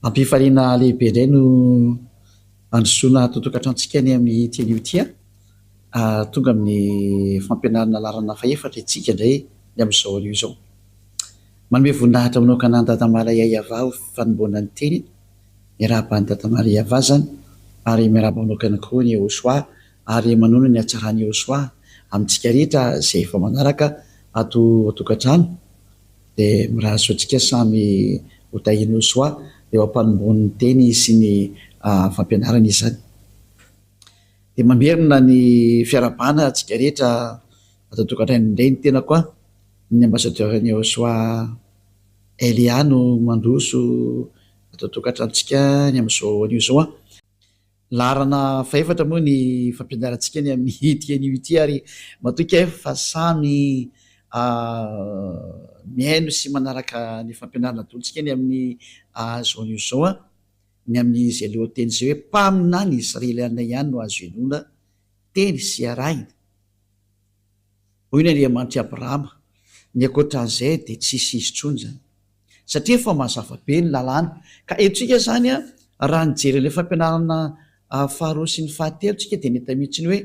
Ampifaliana lehibe indray no androsoana totokatranotsika ny amin'ny teny tonga amin'ny fampianarana larana faefatra itsika indray ny amin'izao anio izao. Manome voninahitra manokana ny Dadamala Iayava ho fanomboana ny teny, miarahaba ny Dadamala Iayava zany ary miarahaba manokana koa ny Joshua ary manono ny hatsarany Joshua amintsika rehetra izay efa manaraka ato an-tokantrano dia mirahazo antsika samy hotahiny Joshua eo ampanomboan'ny teny sy ny fampianarana izany. Dia mamerina ny fiarabana antsika rehetra ato an-tokantrano indray ny tena koa ny ambassadeur-ny Joshua Eliano mandroso ato an-tokantranontsika ny amin'izao anio izao larana faefatra moa ny fampianarantsika ny amin'ny teny ity ary matoka fa samy mihaino sy manaraka ny fampianarana adolontsika ny amin'ny zao anio izao ny amin'izay aloha teny izay hoe mpamina ny Israeliana ihany no azo ianona teny sy arahina. Hoy ny Andriamanitra Abrahama, ny ankoatran'izay dia tsisy izy intsony zany satria efa mazava be ny lalàna. Ka etsika zany raha nijery ilay fampianarana faharoa sy ny fahatelo tsika dia nahita mihitsy ny hoe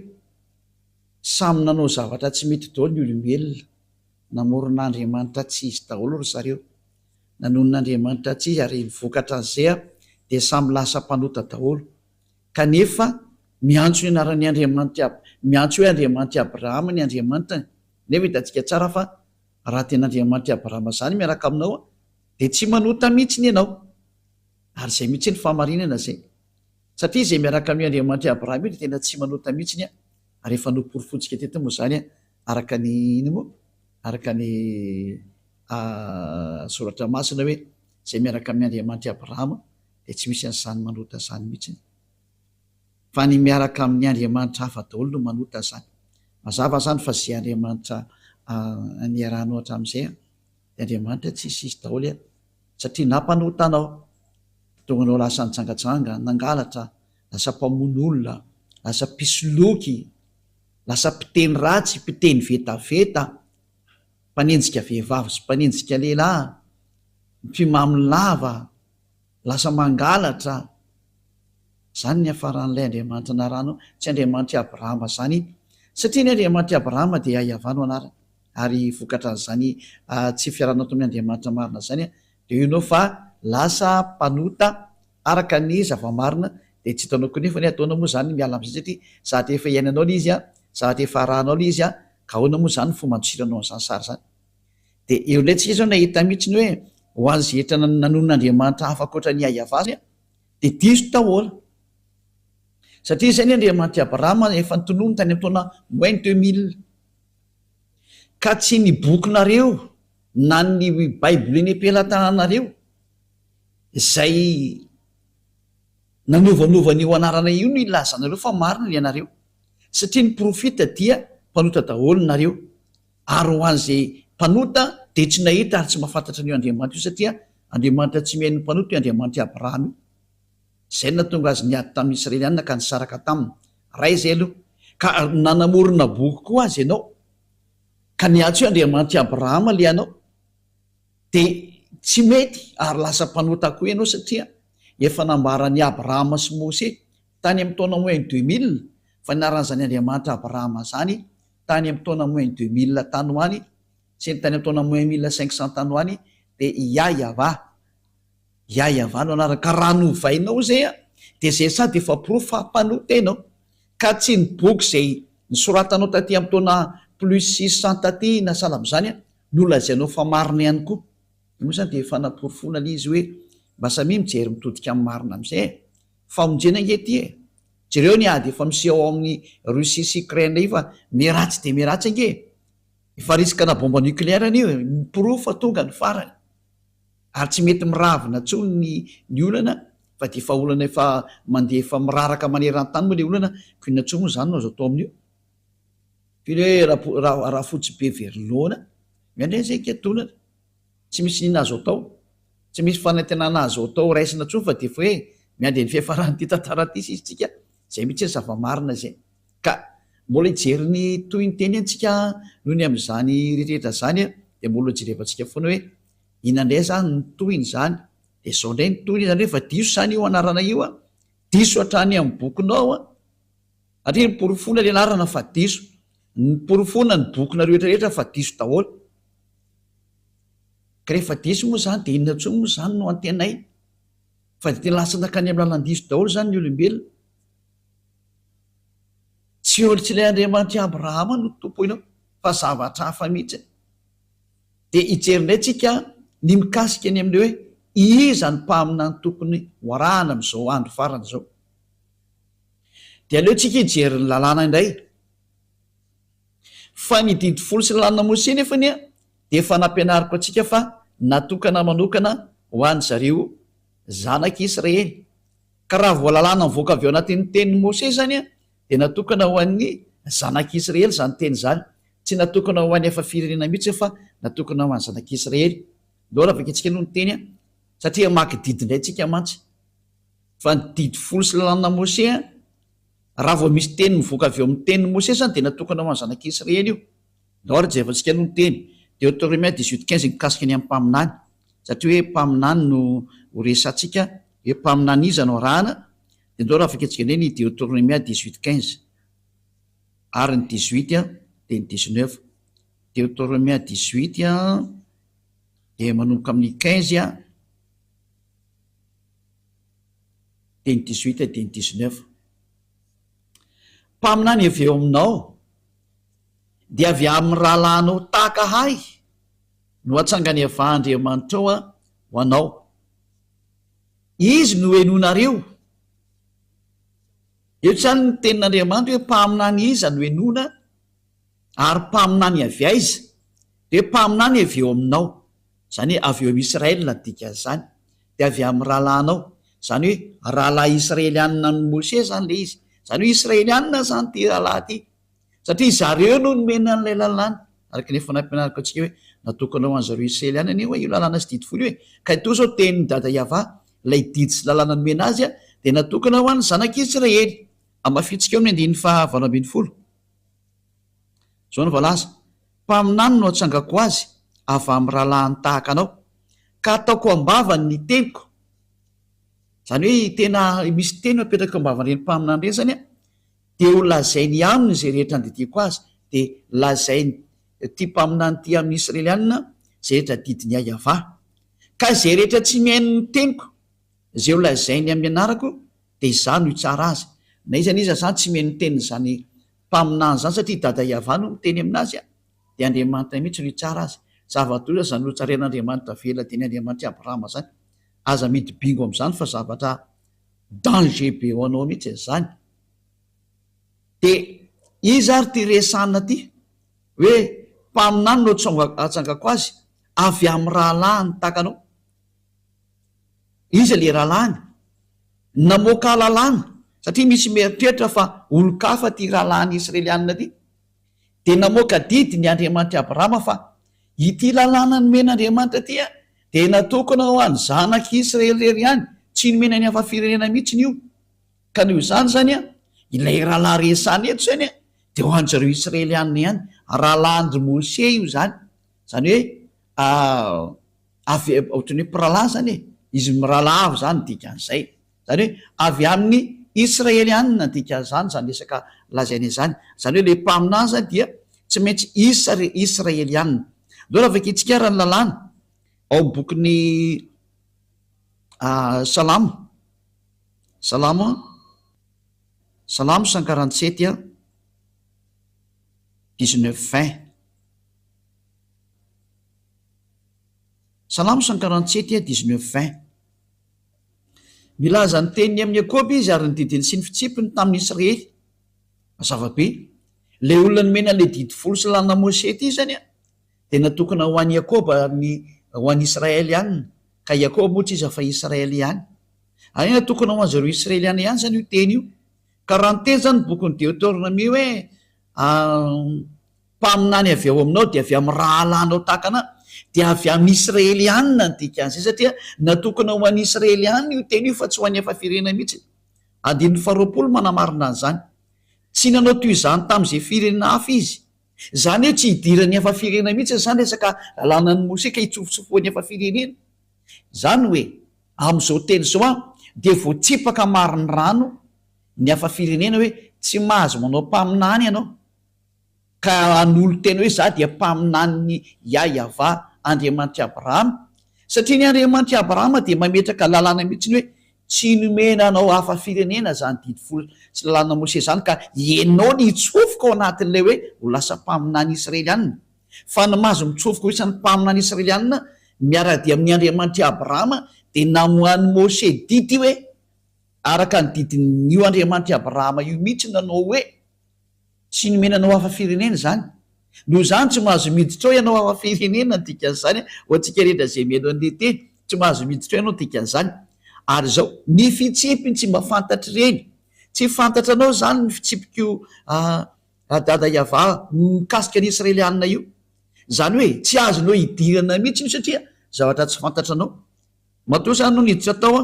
samy nanao zavatra tsy mety daholo ny olombelona, namoron'Andriamanitra tsy izy daholo ry zareo, nanonon'Andriamanitra tsy izy ary nivokatra an'izay dia samy lasa mpanota daholo. Kanefa miantso ny anaran'ny Andriamanitra, miantso hoe Andriamanitra Abrahama ny Andriamanitra, nefa hitantsika tsara fa raha tena Andriamanitra Abrahama zany miaraka aminao dia tsy manota mihitsy ny ianao. Ary izay mihitsy ny fahamarinana zay, satria izay miaraka amin'ny Andriamanitra Abrahama io dia tena tsy manota mihitsy ary efa noporofontsika teto moa zany araka ny ino moa, araka ny soratra masina hoe izay miaraka amin'ny Andriamanitra Abrahama dia tsy misy an'izany manota zany mihitsy, fa ny miaraka amin'ny Andriamanitra hafa daholo no manota zany. Mazava zany fa izay Andriamanitra niarahanao hatramin'izay dia Andriamanitra tsy misy izy daholo satria nampanota anao, tonga anao lasa nitsangatsanga, nangalatra, lasa mpamono olona, lasa mpisoloky, lasa mpiteny ratsy, mpiteny vetaveta, mpanenjika vehivavy sy mpanenjika lehilahy, mpimamolava, lasa mangalatra. Zany ny hafaran'ilay Andriamanitra naranao, tsy Andriamanitra Abrahama zany, satria ny Andriamanitra Abrahama dia Iayava no anarany ary vokatra an'izany tsy fiarahana ato amin'ny Andriamanitra marina zany dia io nao fa lasa mpanota araka ny zava-marina. Dia tsy hitanao koa nefa ny ataonao moa zany miala amin'izay satria zahatra efa iainanao ilay izy zahatra efa arahanao ilay izy ka ahoana moa zany fomba handosiranao an'izany sary zany. Dia eo indray tsika zao nahita mihitsy ny hoe ho an'ny zehetra nanonon'Andriamanitra hafa ankoatra ny Iayava dia diso daholo, satria izay ny Andriamanitra Abrahama efa nitonomy tany amin'ny taona moins 2000 ka tsy ny bokinareo na ny Baiboly eny am-pelantananareo izay nanovanova ny ho anarana io no ilazanareo fa marina ny anareo, satria ny profita dia mpanota daholo nareo ary ho an'izay mpanota dia tsy nahita ary tsy mahafantatra an'io Andriamanitra io satria Andriamanitra tsy mihaino mpanota io Andriamanitra Abrahama io. Izay natonga azy niady tamin'ny Israeliana ka nisaraka taminy ray izay aloha ka nanamorona boky koa azy ianao ka niantso io Andriamanitra Abrahama le anao dia tsy mety ary lasa mpanota koa ianao satria efa nambaran'ny Abrahama sy Mose tany amin'ny taona moins 2000 fa niaran'izany Andriamanitra Abrahama zany tany amin'ny taona moins 2000 tany ho any sy ny tany amin'ny taona moins 1500 tany ho any dia Iayava no anaraka. Ka raha novainao zay dia zay sady efa porofo fa mpanota ianao ka tsy ny boky izay nisoratanao taty amin'ny taona plus 600 taty na salamo zany no lazainao fa marina ihany koa. Moa zany dia efa naporofona ilay izy hoe mbasa mijery mitodika amin'ny marina amin'izay famonjena angety jereo ny ady efa miseho ao amin'ny Russie sy Ukraine io fa miratsy dia miratsy ange, efa risika na bomba nucléaire an'io miporofo fa tonga ny farany ary tsy mety miravina tsony ny olana fa dia efa olana efa mandeha efa miraraka maneran-tany moa ilay olana ko inona tsony moa zany no azo atao amin'io. Fily hoe raha fotsy be verilona miandray zay ketolana tsy misy nina azo atao, tsy misy fanantenana azo atao raisina tsony fa dia efa hoe miandry ny fiafaran'ity tantara ity sisy tsika zay mihitsy ny zava-marina zay. Ka mbola hijery ny toy ny teny antsika noho ny amin'izany rehetrarehetra zany dia mbola jerevantsika foana hoe inandray zany ny tohiny zany de zao indray ny toy zany rehefa diso zany io anarana io a diso hatrany amin'ny bokinao a atria nyporofona le anarana fa diso nyporofona ny bokina rehetrarehetra fa diso daholo ka rehefa diso moa zany de inona ntsony moa zany no antenay fa de tena lasa nakany amin'ny lalan-diso daholo zany ny olombelona tsy olo tsy ilay Andriamanitra Abrahama no tompo inao fa zavatra hafa mihitsy de hijerindray tsika ny mikasika ny amin'le hoe iza ny mpamina ny tokony hoarahana amin'izao andro farana zao de aleo tsika hijery ny lalàna indray fa ny didy folo sy lalàna Mose nefany a de efa nampianariko atsika fa natokana manokana ho any zareo zanaky Israely ka raha voalalàna mivoaka avy ao anatin'ny tenin'ny Mose zany a de natokana ho an'ny zanaky Israely zany teny zany tsy natokana ho an'ny efa firenena mihitsy fa natokana ho an'ny zanaky Israely daholo avy atsika no ny teny a satria maky didy indray tsika mantsy fa ny didy folo sy lalàna Mose a raha vao misy teny mivoaka avy eo amin'ny tenin'ny Mose zany de natokana ho an'ny zanaky Israely io daholo je efa tsika no ny teny Deutéronome 18:15 mikasika ny amin'ny mpaminany satria hoe mpaminany no horesantsika hoe mpaminany iza no arahana de daholo afaka atsika indray ny Deutéronome 18:15 ary ny 18 a de ny 19 Deutéronome 18 a de manomboka amin'ny 15 a de ny 18 de ny 19 mpaminany avy eo aminao de avy amin'ny rahalahinao tahaka hay no atsangany avahandriamanitra ao a ho anao izy no henonareo eo zany ny tenin'Andriamanitra hoe mpaminany iza no henona ary mpaminany avy aiza de mpaminany avy eo aminao zany hoe avy eo amin'ny Israelina dika zany de avy amin'ny rahalahinao zany hoe rahalahy Israelianina ny Mose zany le izy zany hoe Israelianina zany ty rahalahy ty satria zareo no nomena an'ilay lalàna araka nefa nampianariko atsika hoe natokana ho an'zareo Israelianina io io lalàna sy didy folo io ka ito zao tenin'ny dada Iava lay didy sy lalàna nomena azy a de natokana ho an'ny zanaky Israely amafitsika eo ny 9:20 zao no voalaza mpaminany no atsangako azy avy amin'ny rahalahiny tahaka anao ka ataoko ambavany ny teniko zany hoe tena misy teny apetraka ambavan'ireny mpaminany ireny zany a de ho lazainy aminy zay rehetra andidiko azy de lazainy ty mpaminany ty amin'ny Israelianina zay rehetra didiny Iava ka zay rehetra tsy mihaino ny teniko zay ho lazainy amin'ny anarako de izany ho tsara azy na izany iza zany tsy mihaino ny teniny zany mpaminany zany satria dada Iava no miteny aminazy a de Andriamanitra mihitsy no tsara azy zava-doza zany ho tsaren'Andriamanitra vela teny Andriamanitra Abrahama zany aza mity bingo am'izany fa zavatra danger be ho anao mihitsy zany de iza ary ty resana ty hoe mpaminany no atsangako azy avy amin'ny rahalahiny takanao iza le rahalahiny namoaka lalàna satria misy mieritreritra fa olo-kafa ty rahalahiny Israelianina ty de namoaka didy ny Andriamanitra Abrahama fa ity lalàna nomen'Andriamanitra ty a de natokana ho any zanaky Israely rery ihany tsy nomena ny hafa firenena mihitsy ny io ka noho izany zany a ilay rahalahy resany eto zany a de ho an'zareo Israelianina ihany rahalahandry Mose io zany zany hoe avy ohatrany hoe mpirahalahy zany e izy mirahalahy avy zany dikan'izay zany hoe avy amin'ny Israelianina dikan'izany zany resaka lazainy zany zany hoe le mpaminany zany dia tsy maintsy Israelianina daholo afaka itsika raha ny lalàna ao bokin'ny Salamo 147 a 19:20 Salamo 147 a 19:20 milaza ny teniny amin'ny Jakôba izy ary ny didiny sy ny fitsipiny tamin'ny Israely mazava-be le olona nomena le didy folo sy lalàna Mose ty zany a de natokana ho an'ny Jakôba ho an'ny Israely ihany ka Jakôba moa tsy izy fa Israely ihany ary natokana ho an'zareo Israeliana ihany zany io teny io ka raha ny teny zany bokon'ny Deutéronome hoe mpaminany avy ao aminao de avy amin'ny rahalahinao takana de avy amin'ny Israelianina ny dikan'izay satria natokana ho an'ny Israelianina io teny io fa tsy ho an'ny hafa firenena mihitsy 20 manamarina an'izany tsy nanao toy izany tamin'izay firenena hafa izy zany hoe tsy hidiran'ny hafa firenena mihitsy zany resaka lalàna ny Mose ka hitsofotsofoan'ny hafa firenena zany hoe am'izao teny zao a de voatsipaka mariny rano ny hafa firenena hoe tsy mahazo manao mpaminany ianao ka an'olo tena hoe za dia mpaminany Yahva Andriamanitra Abrahama satria ny Andriamanitra Abrahama de mametraka lalàna mihitsiny hoe tsy nomena anao hafa firenena zany didifolo sy lalàna Mose zany ka ianao ny hitsofoka ao anatin'lay hoe ho lasa mpaminany Israelianina fa ny mahazo mitsofoka ho isan'ny mpaminany Israelianina miara-dia amin'ny Andriamanitra Abrahama de namohan'ny Mose didy hoe araka ny didin'io Andriamanitra Abrahama io mihitsy nanao hoe tsy nomenanao hafa firenena zany noho zany tsy mahazo miditra ao ianao hafa firenena dikan'izany ho antsika rehetra zay meno an'le teny tsy mahazo miditra ao ianao dikan'izany ary zao ny fitsipiny tsy mba fantatra reny tsy fantatra anao zany ny fitsipiko dada Yahva mikasika ny Israelianina io zany hoe tsy azonao hidirana mihitsy io satria zavatra tsy fantatra anao matoa zany no niditra tao a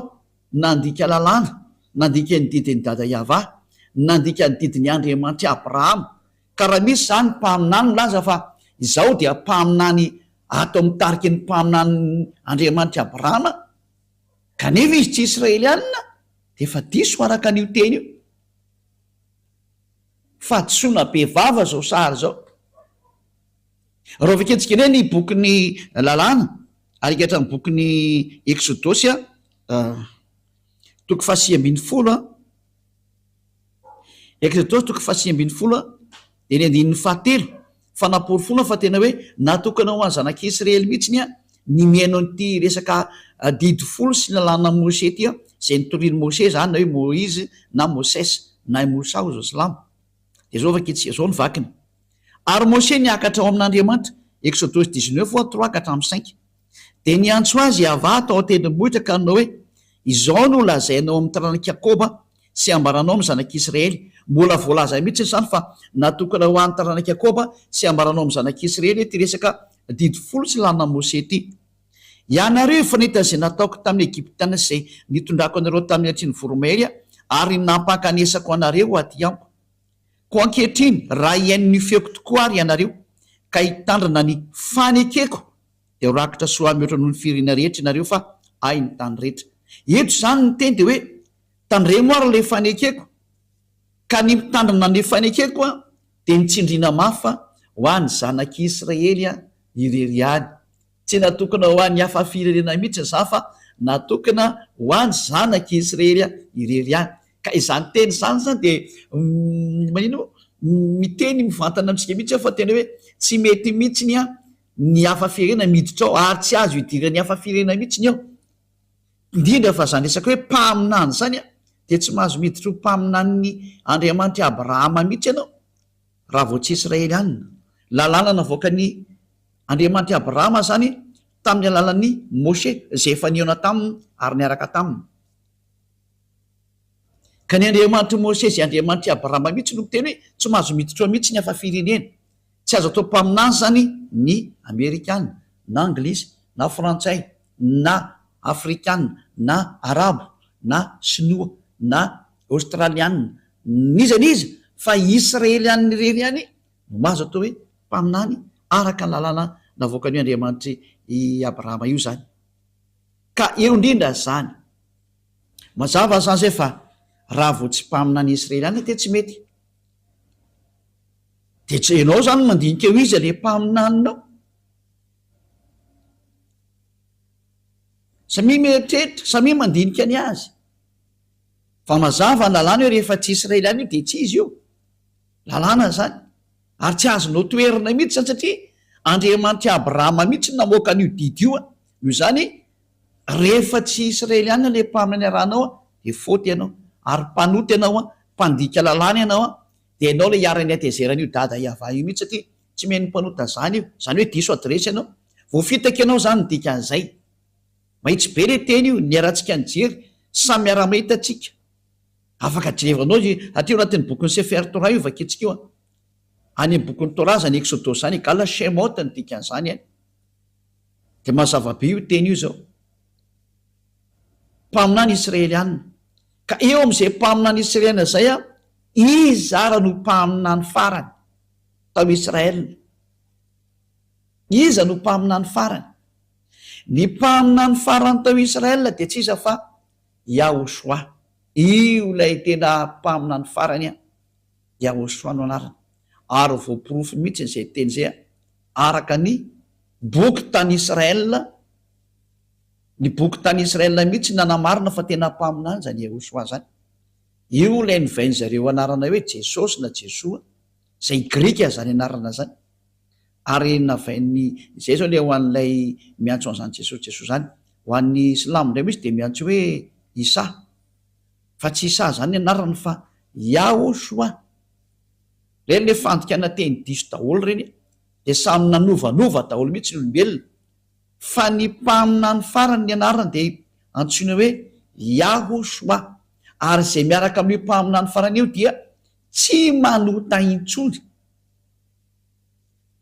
nandika lalàna nandika ny didiny dada Yahva nandika ny didiny Andriamanitra Abrahama ka raha misy zany mpaminany milaza fa izao dia mpaminany ato mitariky ny mpaminany Andriamanitra Abrahama kanefa izy tsy Israelianina de efa diso araka an'io teny io fa tsoina be vava zao sary zao raha vaketsika eny ny bokyny lalàna arikatra ny bokyny Exodosy toko fahasiambin'ny folo Exodosy toko fahasiambin'ny folo de ny andininy fahatelo fanapory fona fa tena hoe natokana ho any zanak'Israely mihitsiny ny miaino an'ity resaka didy folo sy lalàna Mose ty zay nitoriany Mose zany na hoe Moïse na Moses na Mosa zao silamo de zao vaketsika zao ny vakiny ary Mose niakatra ao amin'Andriamanitra Exodosy 19:3 ka hatramin'ny 5 de niantso azy Yahva tao an-tendrombohitra ka nanao hoe izao no lazainao amin'ny taranak'i Jakoba sy ambaranao amin'ny zanak'Israely mbola voalaza mihitsy zany fa natokana ho an'ny taranak'i Jakoba sy ambaranao amin'ny zanak'Israely ty resaka didy folo sy lalàna Mose ty ianareo efa nahita zay nataoko tamin'ny Egiptiana zay nitondrako anareo tamin'ny atriny voromahery ary nampankanesako anareo aty amiko ko ankehitriny raha iain'ny feoko tokoa ary ianareo ka hitandrina ny fanekeko de ho rakitra soa mihoatra noho ny firina rehetra ianareo fa ay ny tany rehetra eto zany ny teny de hoe tandremo ary le fanekeko ka ny mitandrina ny fanekeko de nitsindrina mafa ho any zanak'Israely irery tsy natokana ho any hafa firenena mihitsy za fa natokana ho any zanak'Israely irery ka izany teny zany zany de manino miteny mivantana amitsika mihitsy fa tena hoe tsy mety mihitsiny ny hafa firenena miditra ao ary tsy azo hidirany hafa firenena mihitsiny ao indrindra fa zany resaka hoe mpaminany zany de tsy mahazo miditra ho mpaminany Andriamanitra Abrahama mihitsy ianao raha vao tsy Israelianina lalàna navoaka ny Andriamanitra Abrahama zany tamin'ny alalan'ny Mose zay efa niona taminy ary niaraka taminy ka ny Andriamanitra Mose zay Andriamanitra Abrahama mihitsy no teny hoe tsy mahazo miditra ao mihitsy ny hafa firenena tsy azo atao mpaminany zany ny Amerikana na Anglisy na Frantsay na Afrikana na Arabo na Sinoa na Australiana nizaniza fa Israelianina irery ihany no mahazo atao hoe mpaminany araka ny lalàna navoaka ny Andriamanitra i Abrahama io zany ka eo indrindra zany mazava zany zay fa raha vao tsy mpaminany Israelianina de tsy mety de tsy ianao zany mandinika eo izy le mpaminaninao samy mieritreritra samy mandinika ny azy fa mazava ny lalàna hoe rehefa tsy Israelianina io de tsy izy io lalàna zany ary tsy azonao toerina mihitsy zany satria Andriamanitra Abrahama mihitsy namoaka an'io didy io io zany rehefa tsy Israelianina le mpaminany arahanao de faute ianao ary mpanoty ianao mpandika lalàna ianao de ianao le iarany atezerana io dada Yahva io mihitsy satria tsy meny mpanota zany io zany hoe diso adresy ianao voafitaka ianao zany dika an'izay mahitsy be le teny io niarantsika nijery samy miara-mahita atsika afaka jerevanao atrio anatin'ny bokyny Sefer Torah io vaketsika io any amin'ny bokyny Torah zany Exodosy zany gala Shemot ny dikan'izany de mazava be io teny io zao mpaminany Israelianina ka eo am'izay mpaminany Israelianina zay izy ara no mpaminany farany tao Israelina iza no mpaminany farany ny mpaminany farany tao Israel de tsisa fa Yahosoa. Io lay tena mpaminany farany a Yahosoa no anarany, ary voaporofo mihitsy zay teny zay araka ny boky tany Israel, ny boky tany Israel mihitsy nanamarina fa tena mpaminany zany Yahosoa zany. Io lay nivainy zareo anarana hoe Jesosy na Jesoa, zay grika zany anarana zany, ary navainy zay zao le ho an'lay miantso an'izany Jesosy zany. Ho an'ny silamo ndray misy de miantso hoe Isa, fa tsy Isa zany anarany fa Yahosoa. Reny le fandikana teny diso daholo reny, de samy nanovanova daholo mihitsy ny olombelona, fa ny mpaminany farany ny anarany de antsoina hoe Yahosoa. Ary zay miaraka amin'ny mpaminany farany io dia tsy manota intsony,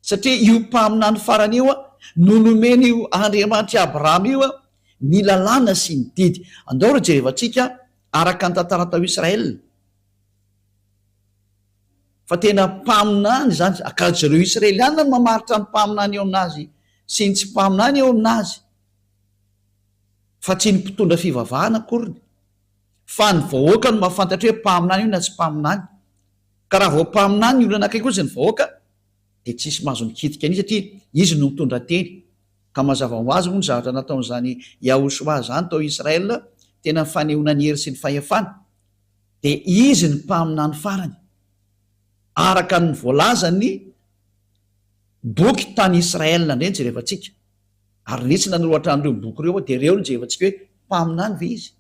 satria io mpaminany farany io no nomeny io Andriamanitra Abrahama io ny lalàna sy ny didy. Andao ro jerevantsika araka ny tantara tao Israel, fa tena mpaminany zany, ka zareo Israeliana no mamaritra ny mpaminany eo aminazy sy ny tsy mpaminany eo aminazy, fa tsy ny mpitondra fivavahana akoriny, fa ny vahoaka no mahafantatra hoe mpaminany io na tsy mpaminany. Ka raha vao mpaminany olona anakay kosa ny vahoaka de tsisy mahazo mikitika an'izy satria izy no mitondra teny. Ka mazava ho azy moa ny zavatra nataon'izany Yahosoa zany tao Israel, tena fanehoana ny hery sy ny fahefana, de izy ny mpaminany farany araka ny voalaza ny boky tany Israel ndreny jerevantsika. Ary nitsy nanoloatra an'ireo boky reo de reo no jerevantsika hoe mpaminany ve izy.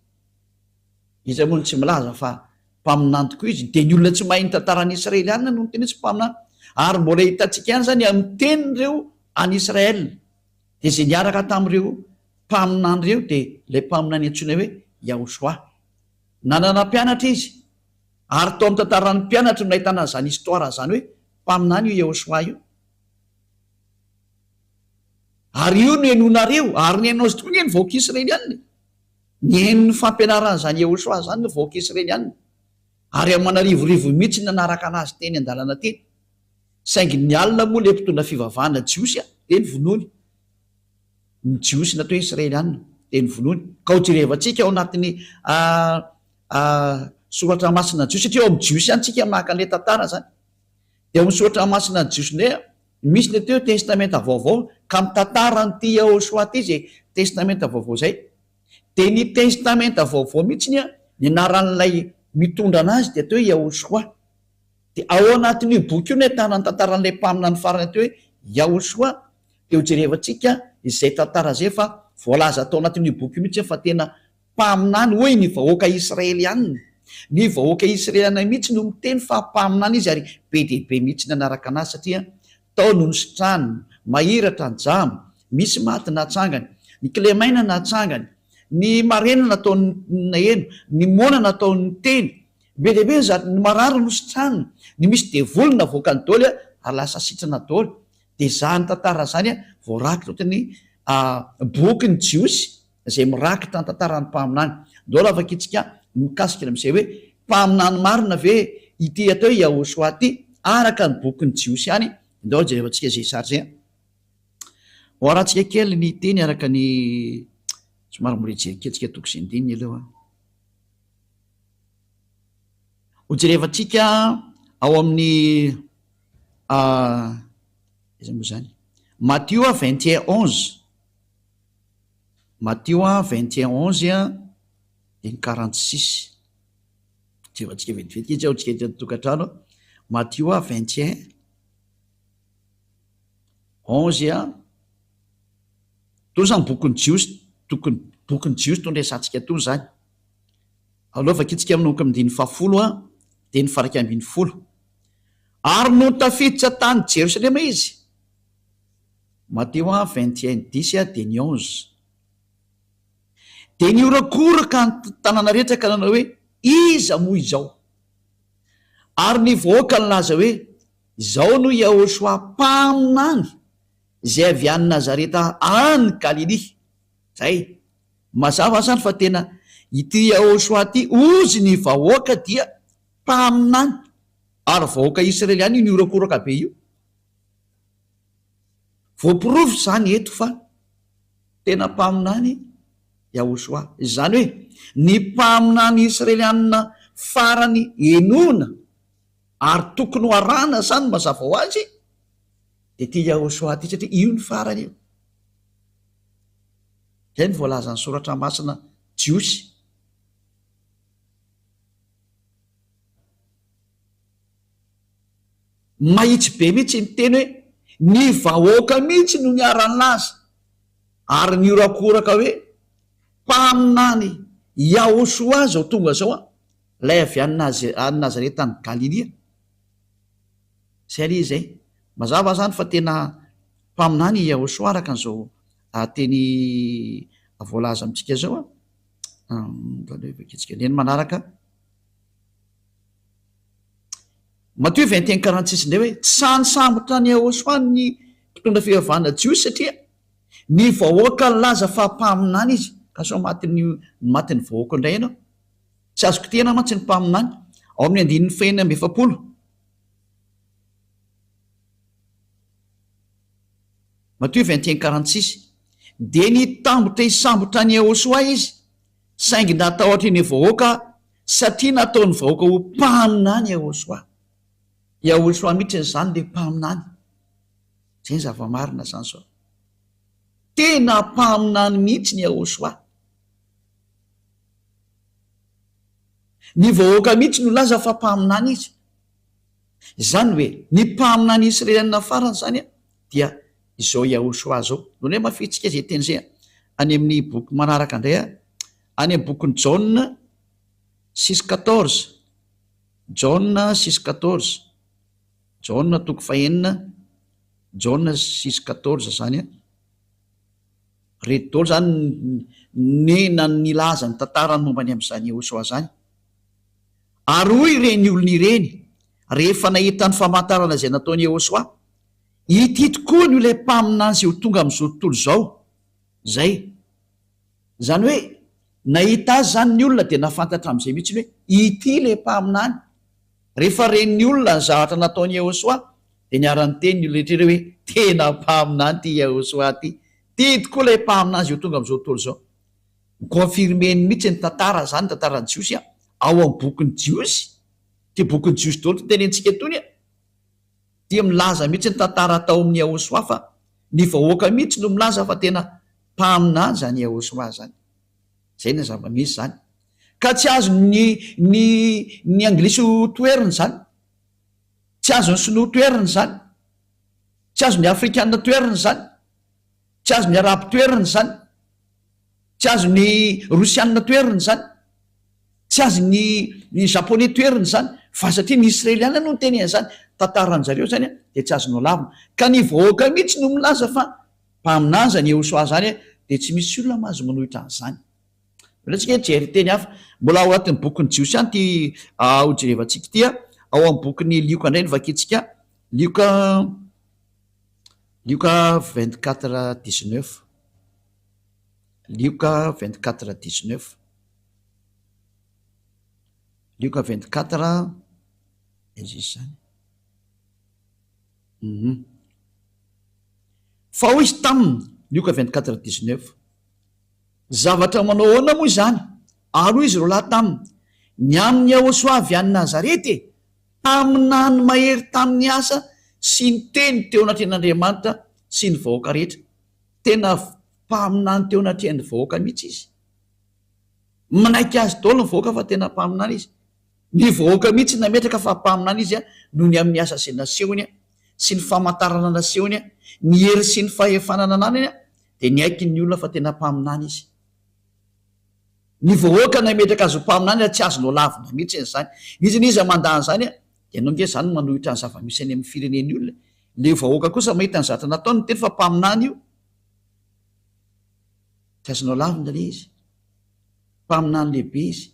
Izy moa tsy milaza fa mpaminany tokoa izy, de ny olona tsy mahay ny tantarany Israeliana no tena tsy mpaminany. Ary mbola hitantsika ihany zany amin'ny tenin'ireo any Israel, de zay niaraka tamin'ireo mpaminany reo de lay mpaminany antsoina hoe Yahosoa. Nanana mpianatra izy, ary tao amin'ny tantaran'ny mpianatra no nahitana zany histoira zany hoe mpaminany io Yahosoa io. Ary io no henonareo, ary ny hainao azy tokoa ny vahoaka Israeliana, ny hainony fampianaran'izany Yahosoa zany ny vahoaka Israeliana, ary amin'ny manarivorivo mihitsy nanaraka anazy teny an-dalana teny. Saingy ny alina moa le mpitondra fivavahana jiosy de ny vonoany, ny jiosy natao Israeliana de ny vonoany. Ka ho jerevantsika ao anatin'ny soratra masina jiosy, satria ao amin'ny jiosy ihany tsika maka an'le tantara zany. De ao amin'ny soratra masina jiosy ndray misy le teo testamenta vaovao ka mitantara n'ity Yahosoa ty zay testamenta vaovao zay. De ny testamenta vaovao mihitsy ny anaran'lay mitondra anazy de atao hoe Yahosoa. De ao anatin'io boky io no ahitana ny tantaran'lay mpaminany farany atao hoe Yahosoa. De ho jerevantsika izay tantara zay fa voalaza atao anatin'io boky io mihitsy fa tena mpaminany hoe ny vahoaka Israeliana, ny vahoaka Israeliana mihitsy no miteny fa mpaminany izy, ary be de be mihitsy ny anaraka anazy satria tao no nositrany, mahiratra ny jamo, misy maty natsangany, ny kilemaina natsangany, ny marena nataony eno, ny mona nataony teny, be de be ny marary nositrany, ny misy devoly navoakany daoly ary lasa sitrana daoly. De zany tantara zany voarakitra ohatrany boky ny jiosy zay mirakitra ny tantarany mpaminany. Andao afaka itsika mikasika amin'izay hoe mpaminany marina ve ity atao Yahosoa ty araka ny boky ny jiosy ihany. Andao jerevantsika zay sary zay. Oharantsika kely ny teny araka ny somary morejereketsika toko sy ndininy aloha. Ho jerevantsika ao amin'ny iza moa zany Matthieu 21:11, Matthieu 21:11 de ny 46. Jerevantsika vetivety izy ao tsika tokantrano. Matthieu 21:11 to zany bokyny jiosy, bokyny jiosy to ndraisantsika tony zany. Alovaka itsika amin'noko amin'ny 10 de ny faraka ambin'ny 10. Ary no tafiditra tany Jerosalema izy. Matthieu 21:10 de ny 11. De niorakoraka ny tanàna rehetra ka nanao hoe iza moa izao, ary ny vahoaka nilaza hoe izao no Yahosoa mpaminany zay avy any Nazareta any Galily. Zay mazava zany fa tena ity Yahosoa ty ozy ny vahoaka dia mpaminany, ary vahoaka Israeliana io niorakoraka be io. Voaporofo zany eto fa tena mpaminany Yahosoa. Izany hoe ny mpaminany Israelianina farany enona ary tokony ho arana zany mazava ho azy de ty Yahosoa ty satria io ny farany io. Zay ny voalaza ny soratra masina Jiosy. Mahitsy be mihitsy ny teny hoe ny vahoaka mihitsy no niarany laza ary niorakoraka hoe mpaminany Yahosoa zao tonga zao lay avy any Nazareta any Galilia. Zay zay mazava zany fa tena mpaminany Yahosoa araka an'izao teny voalaza amitsika zao neny manaraka Matthieu 21:46 ndray hoe tsy sany sambotra ny Yahosoa ny mpitondra fivavahana Jiosy satria ny vahoaka ny laza fa mpaminany izy ka so matiny vahoaka indray ianao tsy azoko tena mantsy ny mpaminany ao amin'ny 9:70. Matthieu 21:46 de ny tambotra isambotra ny Yahosoa izy saingy natahotra ny vahoaka satria nataony vahoaka ho mpaminany Yahosoa. Yahosoa mihitsy zany le mpaminany. Zay zava-marina zany sao tena mpaminany mihitsy ny Yahosoa. Ny vahoaka mihitsy no laza fa mpaminany izy. Zany hoe ny mpaminany Israelianina farany zany dia izao Yahosoa zao. Noho hoe mafitsika zay teny zay any amin'ny boky manaraka indray any amin'ny bokin'ny Jauna 6:14. Jauna 6:14. Jauna toko fahenina Jauna 6:14 zany reto daholo zany nena nilaza ny tantarany mombany amin'izany Yahosoa zany. Ary hoy ireny olona ireny rehefa nahita ny famantarana izay nataony Yahosoa, ity tokoa ny ilay mpaminany izay ho tonga amin'izao tontolo zao. Zay zany hoe nahita azy zany ny olona dia nafantatra amin'izay mihitsy hoe ity ilay mpaminany. Rehefa ren'ny olona ny zavatra nataony Yahosoa dia niarany teny ny olona rehetra hoe tena mpaminany ty Yahosoa ty. Ty tokoa ilay mpaminany izay ho tonga amin'izao tontolo zao. Confirmeny mihitsy ny tantara zany, tantarany Jiosy ao amin'ny bokin'ny Jiosy. Ty bokin'ny Jiosy daholo ty tenentsika etony dia milaza mihitsy ny tantara tao amin'ny Yahosoa fa ny vahoaka mihitsy no milaza fa tena mpaminany zany Yahosoa zany. Zay ny zava-misy zany. Ka tsy azo ny anglisy ho toeriny zany, tsy azo ny sinoa toeriny zany, tsy azo ny afrikanina toeriny zany, tsy azo ny arabo toeriny zany, tsy azo ny rosianina toeriny zany, tsy azo ny japonais toeriny zany, fa satria ny Israeliana no nyteny zany tantaran zareo zany dia tsy azo no lavina. Ka ny vahoaka mihitsy no milaza fa mpaminany zany Yahosoa zany dia tsy misy olona mahazo manohitra an'izany. Tsika jery teny hafa mbola ao anatin'ny bokin'ny Jiosy any ty ho jerevantsika ty ao amin'ny bokin'ny Lioka indray ny vakitsika Lioka 24:19. Lioka 24:19. Lioka 24 izy zany. Fa hoy izy taminy Lioka 24:19 zavatra manao ahoana moa izany? Ary hoy izy roalahy taminy, ny amin'ny Yahosoa avy any Nazarety mpaminany mahery tamin'ny asa sy ny teny teo anatrehan'Andriamanitra sy ny vahoaka rehetra. Tena mpaminany teo anatrehan'ny vahoaka mihitsy izy. Manaiky azy daholo ny vahoaka fa tena mpaminany izy. Ny vahoaka mihitsy nametraka fa mpaminany izy noho ny amin'ny asa sy nasehony sy ny famantarana nasehony, ny hery sy ny fahefanana anany dia ny aiky ny olona fa tena mpaminany izy. Ny vahoaka nametraka azy ho mpaminany tsy azo no lavina mihitsy zany. Izy niza mandany zany dia nonge zany manohitra ny zava-misy any amin'ny fireneny olona. Le vahoaka kosa mahita ny zavatra nataony teny fa mpaminany io tsy azo no lavina le izy. Mpaminany lehibe izy.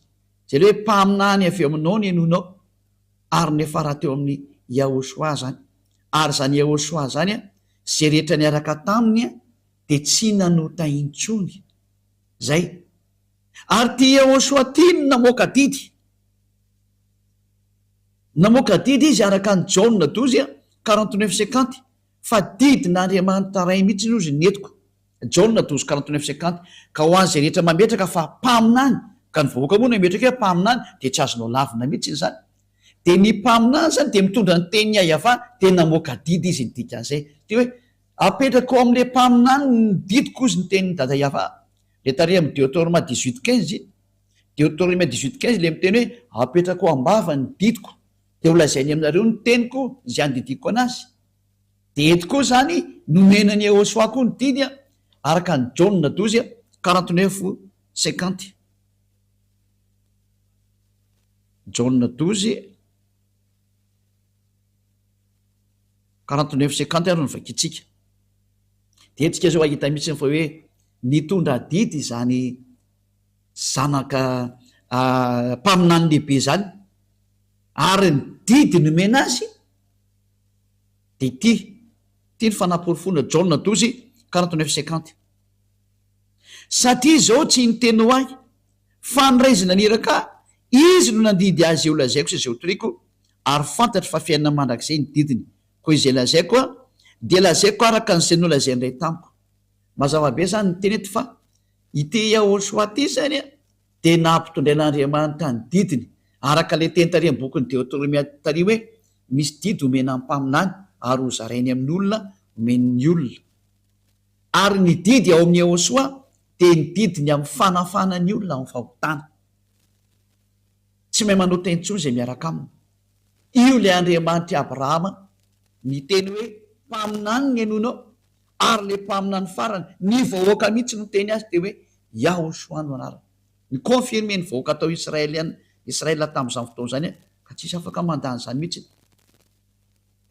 Zay le hoe mpaminany avy aminao ny enonao ary nefa raha teo amin'ny Yahosoa zany. Ary zany Yahosoa zany zay rehetra niaraka taminy dia tsy nanota intsony. Zay. Ary ty Yahosoa ty namoaka didy. Namoaka didy izy araka ny Jauna 12:49 fa didin'Andriamanitra ray mihitsy izy netiko. Jaune 12:49 ka ho an'izay rehetra mametraka fa mpaminany ka ny vahoaka moa no metraka hoe mpaminany de tsy azonao lavina mihitsy iny zany de ny mpaminany zany de mitondra ny teny ayava de namoaka didy izy ny dikan'izay de hoe apetraka ao am'le mpaminany ny didiko izy ny tenin'ny dada yava le tare amy Deutéronome 18:15 Deutéronome 18:15 le miteny hoe apetraka ao ambava ny didiko de ho lazainy aminareo ny teniko zay andidiko anazy de eto koa zany nomenany Yehosoa koa ny didy araka ny Jaune 12:49 Jaune 12:49 ary ny vakitsika de etsika zao ahita mihitsy fa hoe nitondra didy zany zanaka mpaminany lehibe zany ary ny didy nomena azy de ty ny fanaporofona Jaune 12:49 satria zao tsy niteny ho ahy fa niraizina niraka izy no nandidy azy eo lazaiko sy zay otoriko ary fantatry fa fiainana mandrak'izay ny didiny koa izay lazaiko de lazaiko araka n'izay no lazay ndray tamiko mazava-be zany ny teny ety fa ity Yehosoa ty zany de nampitondrain'Andriamanitra ny didiny araka le teny tary am'bokyny Deutéronome tary hoe misy didy omena mpaminany ary ho zarainy amin'ny olona omen'ny olona ary ny didy ao amin'ny Yehosoa de ny didiny amin'ny fanafana ny olona amin'ny fahotana tsy mahay manao teny tsony zay miaraka aminy io le Andriamanitra Abrahama miteny hoe mpaminany ny enonao ary le mpaminany farany ny vahoaka mihitsy no teny azy de hoe Yehosoa no anarany ny confirme ny vahoaka atao Israela tamin'izany fotoana zany ka tsisy afaka mandany zany mihitsy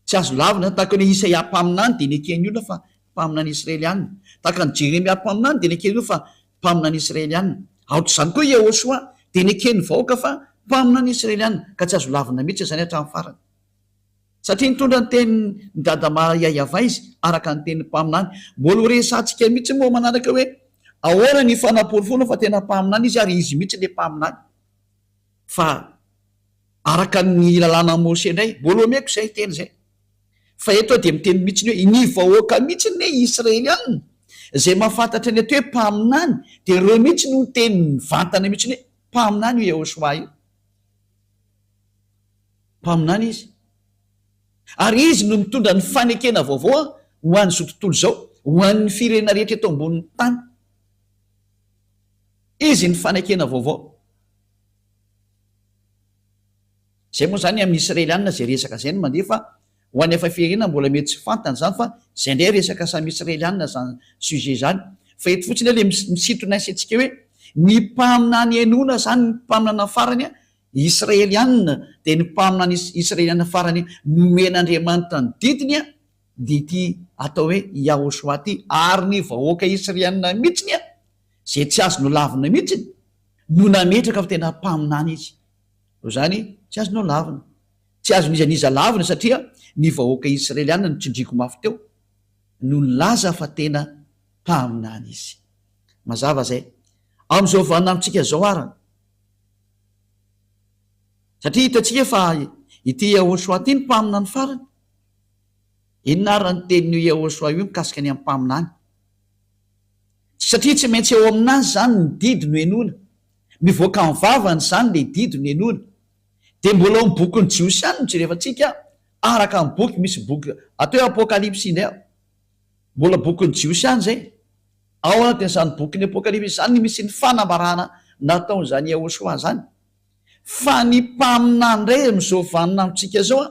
tsy azo lavina tahaka ny Isaia mpaminany de nekeny olona fa mpaminany Israelianina tahaka ny Jeremia mpaminany de nekeny olona fa mpaminany Israelianina aotr'izany koa Yehosoa de nekeny vahoaka fa mpaminany Israelianina ka tsy azo lavina mihitsy zany hatramin'ny farany satria nitondra ny teny ny dadama yayava izy araka ny teny mpaminany mbola ho resantsika mihitsy moa manaraka hoe ahoana ny fanaporofona fa tena mpaminany izy ary izy mihitsy le mpaminany fa araka ny lalàna Mose indray mbola omeko zay teny zay fa eto de miteny mihitsy ny hoe ny vahoaka mihitsy ny Israelianina zay mahafantatra ny ato hoe mpaminany de reo mihitsy no teny ny vantana mihitsy ny hoe mpaminany io Yehosoa io mpaminany izy ary izy no mitondra ny fanekena vaovao ho an'ny zao tontolo zao ho an'ny firenena rehetra eto ambonin'ny tany izy ny fanekena vaovao zay moa zany amin'ny Israelianina zay resaka zay no mandeha fa ho an'ny efa firenena mbola mety tsy fantany zany fa zay ndray resaka samy Israelianina zany sujet zany fa eto fotsiny le misitona atsika hoe ny mpaminany enona zany ny mpaminana farany Israelianina de ny mpaminany Israelianina farany nomen'Andriamanitra ny didiny de ty atao hoe Yehosoa ty ary ny vahoaka Israelianina mihitsiny zay tsy azo no lavina mihitsiny no nametraka fa tena mpaminany izy ro zany tsy azo no lavina tsy azo nizaniza lavina satria ny vahoaka Israelianina no tsindriko mafy teo no nilaza fa tena mpaminany izy mazava zay am'izao vanamitsika zao arany satria hitatsika fa ity Yehosoa ty ny mpaminany farany inona ary ny tenin'io Yehosoa io mikasika ny amin'ny mpaminany satria tsy maintsy eo aminazy zany ny didy no enona mivoaka amin'ny vavany zany le didy no enona de mbola ao amin'ny bokyny Jiosiany no jerefantsika araka amin'ny boky misy boky atao hoe apokalipsy indray mbola bokyny Jiosiany zay ao anatin'izany bokyny apokalipsy zany misy ny fanambarana nataon'izany Yehosoa zany fa ny mpaminany ray am'izao vanina amitsika zao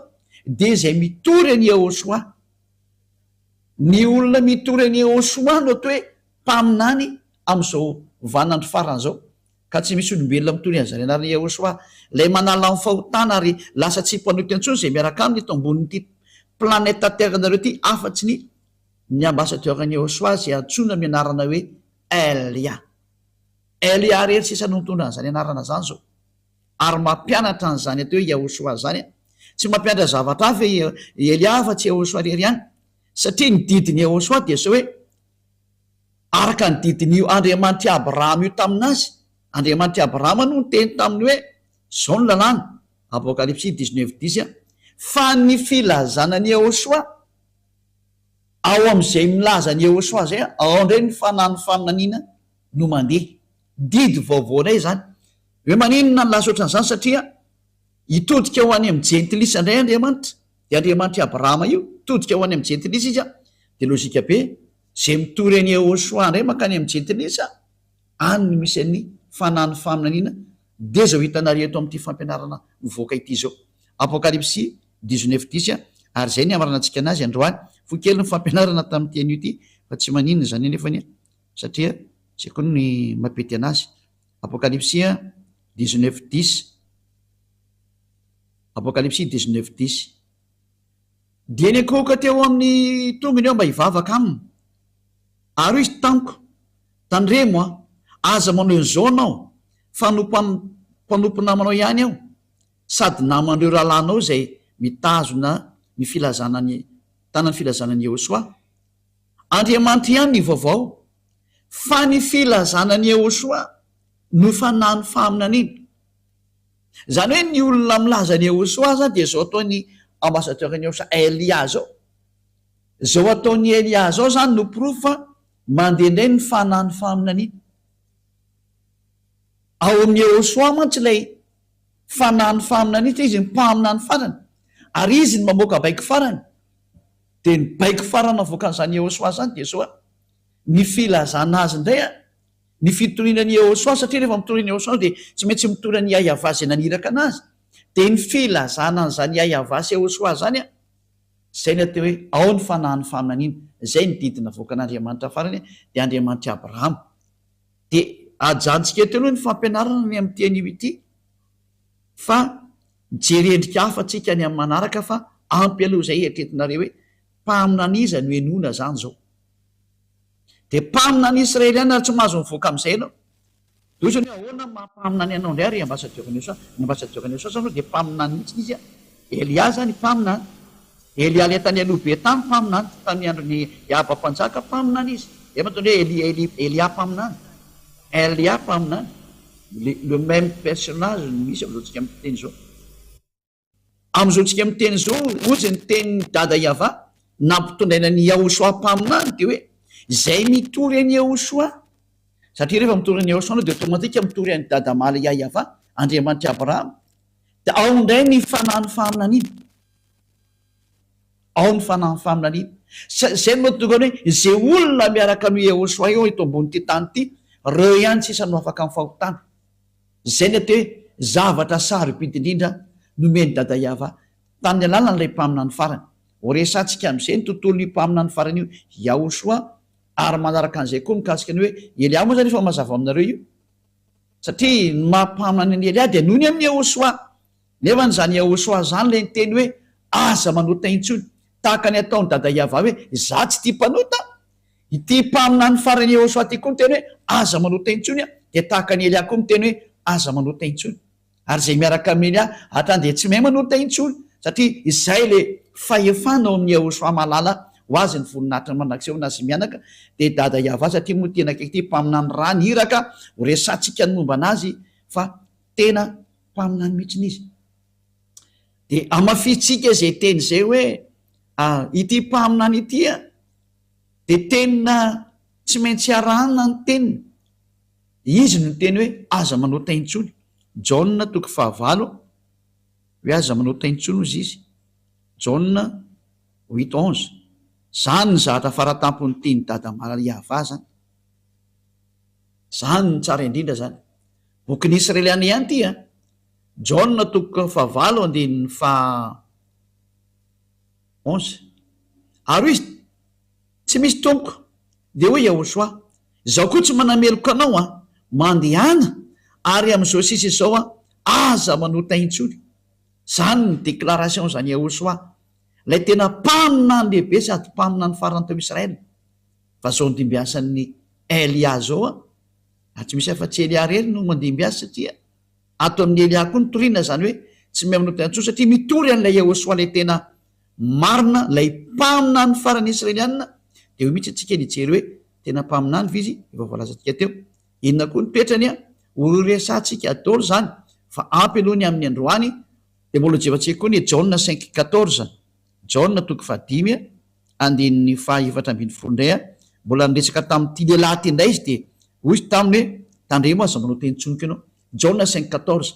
de zay mitory any Yehosoa ny olona mitory any Yehosoa no atao hoe mpaminany am'izao vanandro farany zao ka tsy misy olombelona mitory an'zany anarany Yehosoa lay manala amin'ny fahotana ary lasa tsy mpanoty antsony zay miaraka aminy eto ambonin'ity planeta terre nareo ty afatsy ny ambasadeur-ny Yehosoa zay antsoina amin'ny anarana hoe Elia rery sisa no mitondra an'zany anarana zany zao ary mampianatra an'zany atao hoe Yehosoa zany tsy mampianatra zavatra hafa Elia fa tsy Yehosoa rery ihany satria ny didiny Yehosoa de sao hoe araka ny didin'io Andriamanitra Abrahama io taminazy Andriamanitra Abrahama no nyteny taminy hoe zao ny lalàna apokalipsy 19:10 fa ny filazanany Yehosoa ao am'izay milaza ny Yehosoa zay ao indray ny fanahny faminaniana no mandeha didy vaovaonay zany hoe maninona ny lasa ohatran'izany satria hitodika ho any amin'ny jentilisa indray Andriamanitra de Andriamanitra Abrahama io todika ho any amin'ny jentilisa izy a de lozika be zay mitory any Yehosoa indray makany amin'ny jentilisa any no misy any fanahny faminaniana de zao hitanareo eto amin'ity fampianarana mivoaka ity zao Apocalypse 19:10 ary zay ny amaranantsika anazy androany fo kely ny fampianarana tamin'ny teny io ity fa tsy maninona zany nefany satria tsy koa ny mapety anazy Apocalypse 19:10 Apocalypse 19:10 dia ny akohoka teo amin'ny tongony eo mba hivavaka aminy ary izy tamiko tandremo aza manao an'izao anao fa mpanompo namanao ihany aho sady namandreo rahalanao zay mitazona ny filazanany tanany filazanany Yehosoa Andriamanitra ihany ny vaovao fa ny filazanany Yehosoa no fanahny faminaniana zany hoe ny olona milaza ny Yehosoa zany de zao ataony ambassadeur-ny Yehosoa Elia zao ataony Elia zao zany no proof fa mandeha indray ny fanahny faminaniana ao amin'ny Yehosoa mantsy ilay fanahny faminaniana izy mpaminany farany ary izy ny mamoaka baiko farany de ny baiko farana voakan'izany Yehosoa zany de zao ny filazana azy indray ny fitorianany Yehosoa satria rehefa mitoriany Yehosoa de tsy maintsy mitorany Yahvasy naniraka anazy de ny filazana an'izany Yahvasy Yehosoa zany zay ny atao hoe ao ny fanahny faminaniana zay ny didina voakan'Andriamanitra farany de Andriamanitra Abrahama de ajantsika eto aloha ny fampianarana ny amin'ny teny ity fa jerendrika hafa tsika ny amin'ny manaraka fa ampy aloha zay etretinareo hoe mpaminaniza no enona zany zao de mpaminany Israeliana ary tsy mahazo mivoaka amin'izay anao de ohatrany hoe ahoana mampaminany anao indray ary ambassadeur-ny Yehosoa zany de mpaminany mihitsy izy Elia zany mpaminany Elia le tany alobe tany mpaminany tany androny Abam-panjaka mpaminany izy de matony hoe Elia mpaminany Elia mpaminany le même personnage misy am'izao tsika miteny zao am'izao tsika miteny zao ohatsy ny teny dada Yava nampitondraina ny Yehosoa mpaminany de hoe zay mitory any Yehosoa satria rehefa mitory any Yehosoa de automatika mitory any dada Malia Yava Andriamanitra Abrahama de ao indray ny fanahny faminaniana ao ny fanahny faminaniana zay no mahatonga hoe zay olona miaraka amin'ny Yehosoa eo eto ambony ty tany ity reo ihany tsisa no afaka amin'ny fahotana zay ny atao hoe zavatra sarobidy indrindra nomeny dada Yava tamin'ny alalan'ilay mpaminany farany horesantsika amin'izay ny tontolo ny mpaminany farany io Yehosoa ary manaraka an'izay koa mikasika ny hoe Elia moa zany efa mazava aminareo io satria ny mampaminany any Elia de nohony amin'ny Yehosoa nefa ny zany Yehosoa zany le ny teny hoe aza manota intsony tahaka ny ataony dada Yava hoe za tsy tia mpanota ity mpaminany farany Yehosoa ty koa miteny hoe aza manota intsony de tahaka ny Elia koa miteny hoe aza manota intsony ary zay miaraka amin'ny Elia hatrany de tsy mahay manota intsony satria izay le fahefana ao amin'ny Yehosoa malala ho azy ny voninahitra manakseho na azy mianaka de dada Yava satria moa tena akaiky ty mpaminany rany hiraka ho resantsika ny momba anazy fa tena mpaminany mihitsiny izy de amafitsika zay teny zay hoe ity mpaminany ity de tena tsy maintsy arahana ny teniny izy no teny hoe aza manota intsony Jauna 9 hoe aza manota intsony izy Jauna 8:11 zany ny zahatra faratampony tiany dada Malia Yava zany zany ny tsara indrindra zany bokin'ny Israeliana ihany ty Jauna 9:11 ary izy tsy misy tompoka de hoe Yehosoa zaho koa tsy manameloko anao mandehana ary am'izao sisa izao aza manota intsony zany ny déclaration zany Yehosoa lay tena mpaminany lehibe sady mpaminany farany tao Israely fa zao ndimbiasan'ny Elia zao tsy misy afa-tsy Elia rery no mandimbiasa satria ato amin'ny Elia koa nitoriana zany hoe tsy mahay manota intsony satria mitory an'ilay Yehosoa lay tena marina lay mpaminany farany Israeliana de ho mihitsy atsika nijery hoe tena mpaminany vizy efa voalazatsika teo inona koa nytoetrany ororesantsika adolo zany fa ampy alohany amin'ny androany de mbola jevatsika koa ny Jauna 5:14 Jauna 5:5 andin'ny fahaefatra ambin'ny folo indray a mbola niresaka tamin'ity lehilahy ty indray izy de hoy izy taminy hoe tandremo aza manao teny tsoniko ianao Jaona 5:14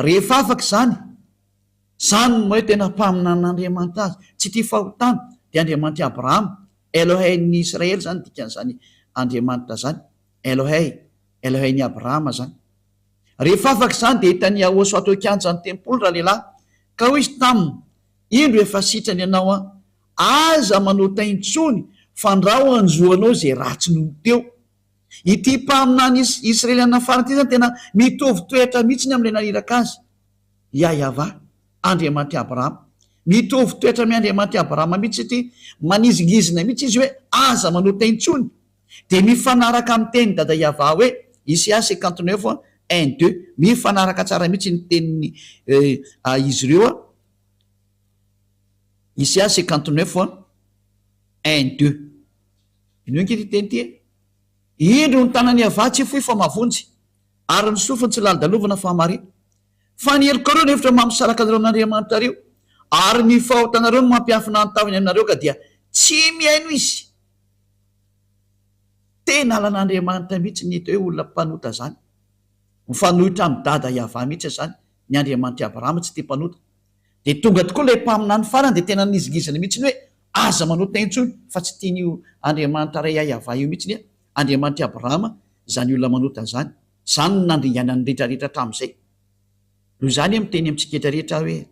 rehefa afaka zany moa hoe tena mpaminan'Andriamanitra azy tsy tia fahotana de Andriamanitra Abrahama Elohei-ny Israely zany dikan'izany Andriamanitra zany Elohei-ny Abrahama zany rehefa afaka zany de hitany ahoso atao kianjany tempoly raha lehilahy ka hoy izy taminy indro efa sitrany ianao a aza manao taintsony fandrao anjoanao zay ratsy noho teo ity mpaminany Israeliana farany ty zany tena mitovy toetra mihitsy am'le naniraka azy Yahva Andriamanitra Abrahama mitovy toetra amin'ny Andriamanitra Abrahama mihitsy satria manizingizina mihitsy izy hoe aza manao taintsony de mifanaraka amin'ny teny dada Yahva hoe Isaia 59 1-2 mifanaraka tsara mihitsy ny teniny izy ireo a Isaia 59 1-2 ino nkity teny ty indro ny tanany Yahva tsy foy fa mavonjy ary ny sofiny tsy lalidalovana fa mari fa nieriko reo nefitra mampisalaka anareo amin'Andriamanitra reo ary ny fahotanareo no mampiafina antavany aminareo ka dia tsy miaino izy tena alan'Andriamanitra mihitsy ny hita hoe olona mpanota zany mifanohitra amin'ny dada Yahva mihitsy zany ny Andriamanitra Abrahama tsy tia mpanota de tonga tokoa le mpaminany farany de tena nizigizana mihitsy ny hoe aza manao taintsony fa tsy tian'io Andriamanitra ray Yahva io mihitsy ny Andriamanitra Abrahama zany olona manota zany no nandringanany rehetrarehetra hatramin'izay noho zany miteny amintsika rehetrarehetra hoe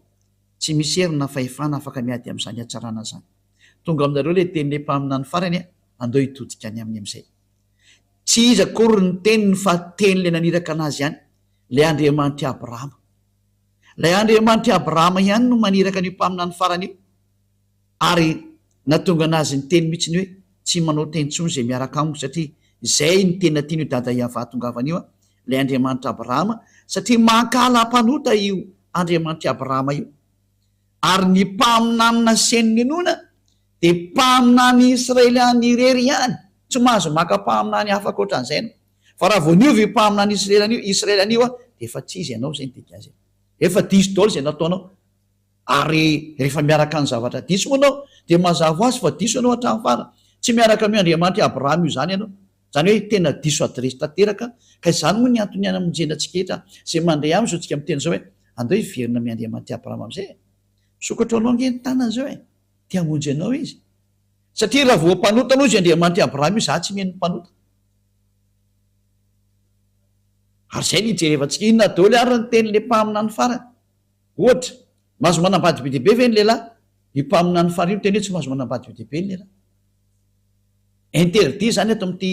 tsy misy herina fahefana afaka miady amin'izany hatsarana zany tonga aminareo le teny le mpaminany farany andao hitodika any amin'ny am'izay tsy izy akory ny teniny fa teny le naniraka anazy ihany le Andriamanitra Abrahama lay Andriamanitra Abrahama ihany no maniraka ny mpaminany farany io ary natonga anazy ny teny mihitsy ny hoe tsy manao taintsony zay miaraka amiko satria zay ny tena tiany io dada Yahva tongavan'io a le Andriamanitra Abrahama satria mankala mpanota io Andriamanitra Abrahama io ary ny mpaminanina seniny nona de mpaminany Israeliany irery ihany tsy mahazo maka mpaminany afaka ohatran'izay no fa raha vao niovy mpaminany Israeliany io a de efa tsy izy ianao zay ny dika azy efa diso daholo zay nataonao ary rehefa miaraka ny zavatra diso moanao de mazava azy fa diso ianao hatramin'ny fara tsy miaraka amin'ny Andriamanitra Abrahama io zany ianao zany hoe tena diso adresy tanteraka ka izany moa ny antony any amonjenantsika etra zay mandray aminy zao tsika miteny zao hoe andao hiverina amin'ny Andriamanitra Abrahama am'izay sokatra anao angeny tanana zao ty amonjy anao izy satria raha vao mpanota anao izy Andriamanitra Abrahama io za tsy miheno mpanota ary zay nijerevantsika inona daholo ary ny teny le mpaminany farany ohatra mahazo manambady be dehibe ve ny lehilahy ny mpaminany farany io teny hoe tsy mahazo manambady be dehibe ny lehilahy interdit zany ato amin'ity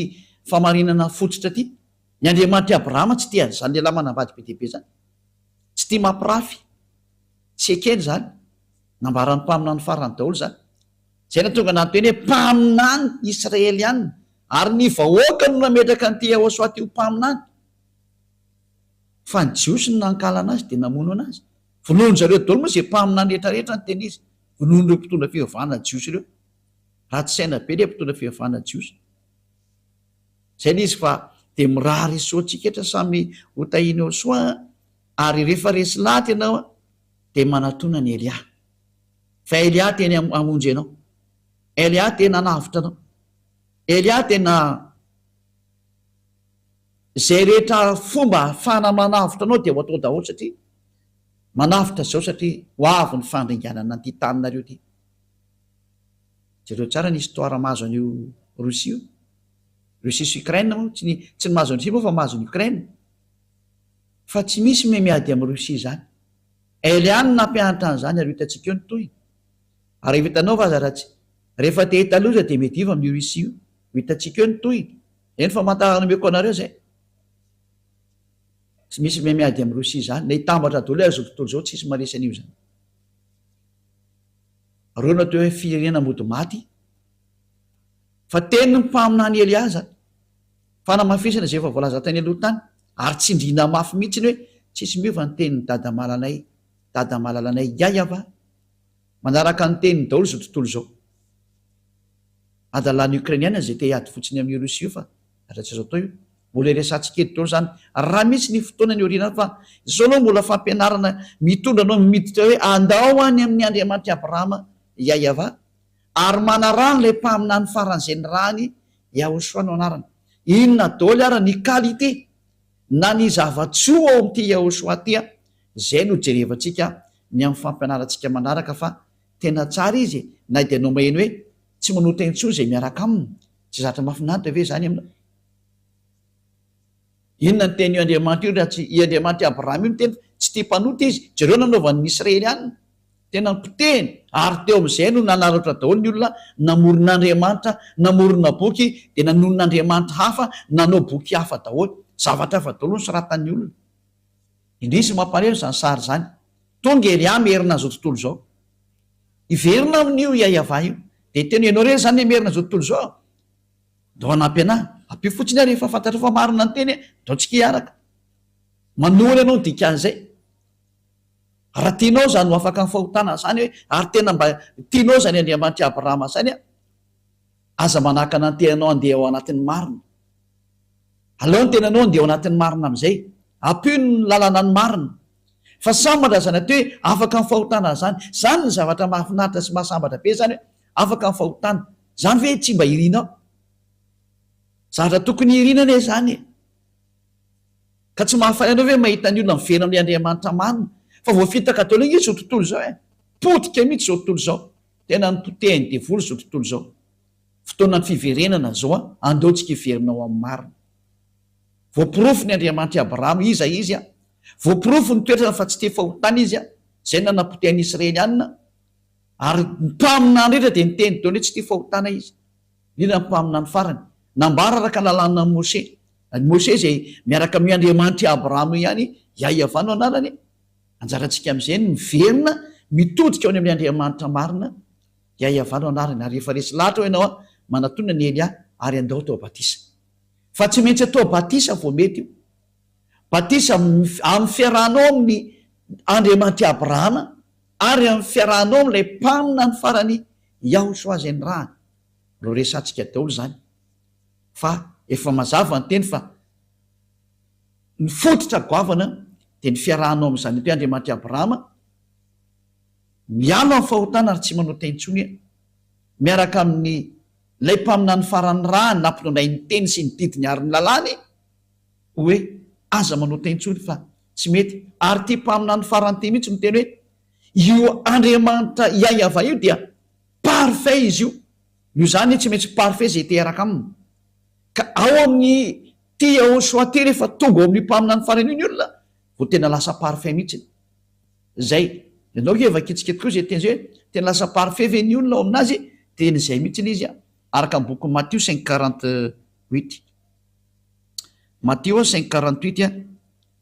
famarinana fototra ty ny Andriamanitra Abrahama tsy tia zany lehilahy manambady be dehibe zany tsy tia mampirafy tsy ekeny zany nambarany mpaminany farany daholo zany zay natonga nanteny hoe mpaminany Israeliana ary ny vahoaka no nametraka nyty Ahosoaty io mpaminany fa ny jiosy no nankala anazy de namono anazy vonono zareo daholo moa zay mpaminany rehetrarehetra ny teny izy vonono reo mpitondra fivavahana jiosy reo raha tsy saina be le mpitondra fivavahana jiosy zay le izy fa de mirary isoantsika etra samy hotahiny eo soa ary rehefa resy laty ianao a de manatona ny Elia fa Elia teny amonjy ianao Elia tena navitra anao Elia tena zay rehetra fomba fana manavitra anao de ho atao daholo satria manavitra zao satria ho avy ny fandringanana ty taninareo ty jereo tsara ny histoire mahazo an'io Russie sy Ukraine moa tsy ny mahazo any Russie moa fa mahazo ny Ukraine fa tsy misy miady amin'ny Russie zany Eliany nampianatra an'izany ary hitantsika eo ny toy ary hitanao fa aza ratsy rehefa te hitaloza de mety iva amin'ny Russie io hitantsika eo ny toy eny fa mantarana meko anareo zay tsy misy miady amin'ny Russie zany na hitambatra daholo azo tontolo zao tsisy maresy an'io zany reo natao hoe firenena mody maty fa teny ny mpaminany Elia zany fanamafisana zay efa voalaza tany aloha tany ary tsindrina mafy mihitsy ny hoe tsisy miova ny teniny dada malalanay Yahva manaraka ny teniny daholo zao tontolo zao adalany Ukrainiana zay te hiady fotsiny amin'ny Russie io fa ratsy zao tao io mbola resantsika eto daholo zany raha misy ny fotoana ny oriana fa zao aloha mbola fampianarana mitondra anao miditra hoe andao any amin'ny Andriamanitra Abrahama Yahva ary manarano le mpamina ny faran'izay ny rany Yahosoa no anarana. Inona daholo ara ny qualité na ny zavatsoa ao amin'ity Yahosoa tya, zay no jerevantsika ny amin'ny fampianarantsika manaraka fa tena tsara izy na dia no maheno hoe tsy manota intsony zay miaraka aminy, tsy zatra mahafinaritra ve zany amina. Inona ny teny io Andriamanitra io raha tsy i Andriamanitra Abrahama io no teny tsy tia mpanota izy, jereo nanaovan'ny Israely ihany tena nipoteny, ary teo amin'izay no nanaratra daholo ny olona namoron'Andriamanitra, namorona boky dia nanonon'Andriamanitra hafa, nanao boky hafa daholo, zavatra hafa daholo no soratan'ny olona. Indrisy mampaneno zany sary zany, tonga Elia merina zao tontolo zao, iverina amin'io Yahava io, dia teny ianao reny zany merina zao tontolo zao, dao anampy anahy, ampio fotsiny ary rehefa fantatra fa marina ny teny, dao tsika hiaraka, manoana ianao ny dikan'izay. Raha tianao zany ho afaka ny fahotana zany hoe ary tena mba tianao zany Andriamanitra Abrahama zany aza manakana ny tenanao andeha ao anatin'ny marina. Aleo ny tenanao andeha ao anatin'ny marina amin'izay, ampio ny lalana ny marina. Fa sambatra zany aty hoe afaka ny fahotana zany ny zavatra mahafinaritra sy mahasambatra be zany hoe afaka ny fahotana. Zany ve tsy mba irinao? Zavatra tokony irinana e zany. Ka tsy mahafaly anao ve mahita ny olona miverina amin'ny Andriamanitra marina? Fa voafitaka daholo izy zao tontolo zao potika mihitsy zao tontolo zao, tena ny potehiny devoly zao tontolo zao. Fotoana ny fiverenana zao andeontsika iverinao amin'ny marina. Voapirofo ny Andriamanitra Abrahama iza izy voapirofo ny toetrana fa tsy te fahotana izy zay nanapotehany Israely anina, ary mpamina ny rehetra dia niteny daholo hoe tsy te fahotana izy. Nina mpamina ny farany nambara araka lalàna Mose, Mose zay miaraka amin'ny Andriamanitra Abrahama ihany Yahava no anarany. Anjarantsika amin'izay miverina mitodika ao amin'ny Andriamanitra marina Yahava no anarany. Ary rehefa resy lahatra ianao manatonina ny Elia ary andao tao batisa, fa tsy maintsy atao batisa vao mety io. Batisa amin'ny fiarahanao amin'ny Andriamanitra Abrahama ary amin'ny fiarahanao amin'ilay mpamina ny farany Yahosoa zay ny rahany. Ro resantsika daholo zany fa efa mazava ny teny fa ny fototra goavana dia ny fiarahanao amin'izany hoe Andriamanitra Abrahama mialo amin'ny fahotana ary tsy manota intsony miaraka amin'ny lay mpamina ny farany rahany nampitondray ny teny sy ny didiny ary ny lalàny hoe aza manota intsony fa tsy mety. Ary ty mpamina ny farany ty mihitsy no teny hoe io Andriamanitra Yahava io dia parfait izy io. Io zany tsy maintsy parfait zay teraka aminy. Ka ao amin'ny ty Yahosoa ty rehefa tonga ao amin'ny mpamina ny farany io ny olona vo tena lasa parfait mihitsy. Zay ianao eva kitsikety koa zay teny zay hoe tena lasa parfait ve ny olona ao aminazy, teny zay mihitsy izy araka ny boky Matthieu 5:48. Matthieu 5:48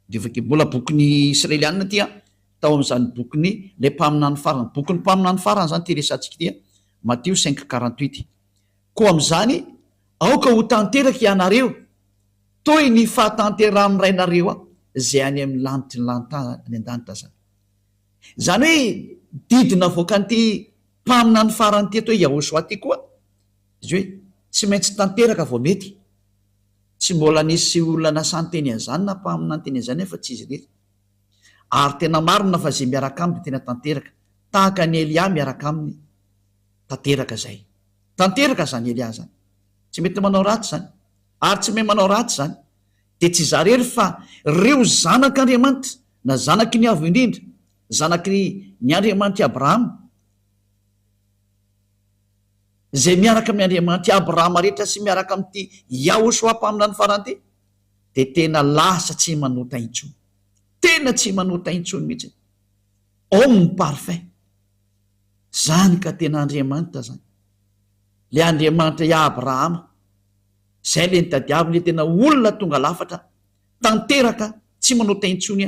dia vaky mbola bokyny Israelianina ty tao amin'izany bokyny le mpamina ny farany, bokyny mpamina ny farany zany ty resantsika ty Matthieu 5:48. Koa amin'izany aoka ho tanteraka ianareo toy ny fahatanteran'ny rainareo zay any amin'ny lanitry ny lanitany any an-danitra zany. Zany hoe didina voaka nyty mpamina ny farany ty atao hoe Yahosoa ty koa izy hoe tsy maintsy tanteraka vao mety. Tsy mbola nisy olona nasany teny an'izany na mpamina ny teny an'izany fa tsy izy rery. Ary tena marina fa zay miaraka aminy tena tanteraka, tahaka ny Elia miaraka aminy tanteraka zay. Tanteraka zany Elia zany, tsy mety manao ratsy zany, ary tsy mety manao ratsy zany dia tsy zarery fa reo zanak'Andriamanitra na zanaky ny avo indrindra, zanaky ny Andriamanitra Abrahama zay miaraka amin'ny Andriamanitra Abrahama rehetra sy miaraka amin'ity Yahosoa mpamina ny farany ty dia tena lasa tsy manota intsony, tena tsy manota intsony mihitsy. Ao ny parfait zany ka tena Andriamanitra zany, le Andriamanitra i Abrahama zay le nitadiavy le tena olona tonga lafatra tanteraka tsy manota intsony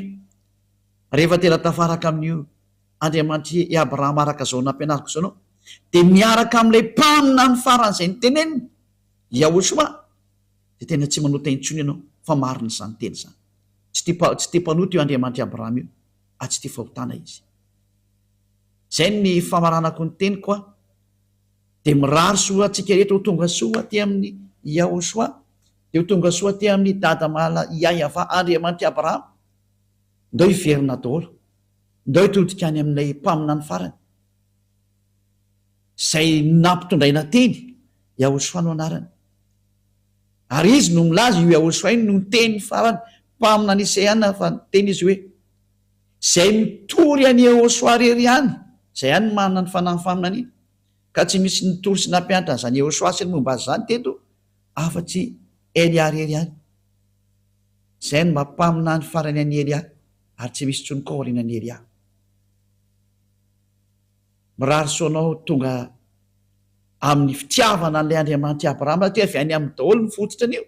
rehefa tena tafaraka amin'io Andriamanitra i Abrahama araka zao nampianariko zao anao dia miaraka amin'ilay mpamina ny farany zay nyteneniny Yahosoa dia tena tsy manota intsony ianao fa marina zany teny zany. Tsy te mpanota io Andriamanitra Abrahama io, tsy te fahotana izy. Zay ny famaranako ny teny koa dia mirary soa antsika rehetra ho tonga soa ty amin'ny Yahosoa dia ho tonga soa ty amin'ny dada mala Yahava Andriamanitra Abrahama. Ndao hiverina daholo, ndao hitodika any amin'ilay mpamina ny farany. zay nampitondraina teny Yahosoa no anarany, ary izy no milaza io Yahosoa iny no teny farany mpamina ny Isaiana fa teny izy hoe zay mitory any Yahosoa rery ihany, zay ihany manana ny fanahy faminany iny, ka tsy misy nitory sy nampianatra zany Yahosoa sy ny momba azy zany teto afa-tsy Elia rery ihany, zay no mampamina ny farany any Elia ary tsy misy tsony kaorianany Elia. Mirary soanao tonga amin'ny fitiavana an'ilay Andriamanitra Abrahama ty avy any amin'ny daholo ny fototra an'io.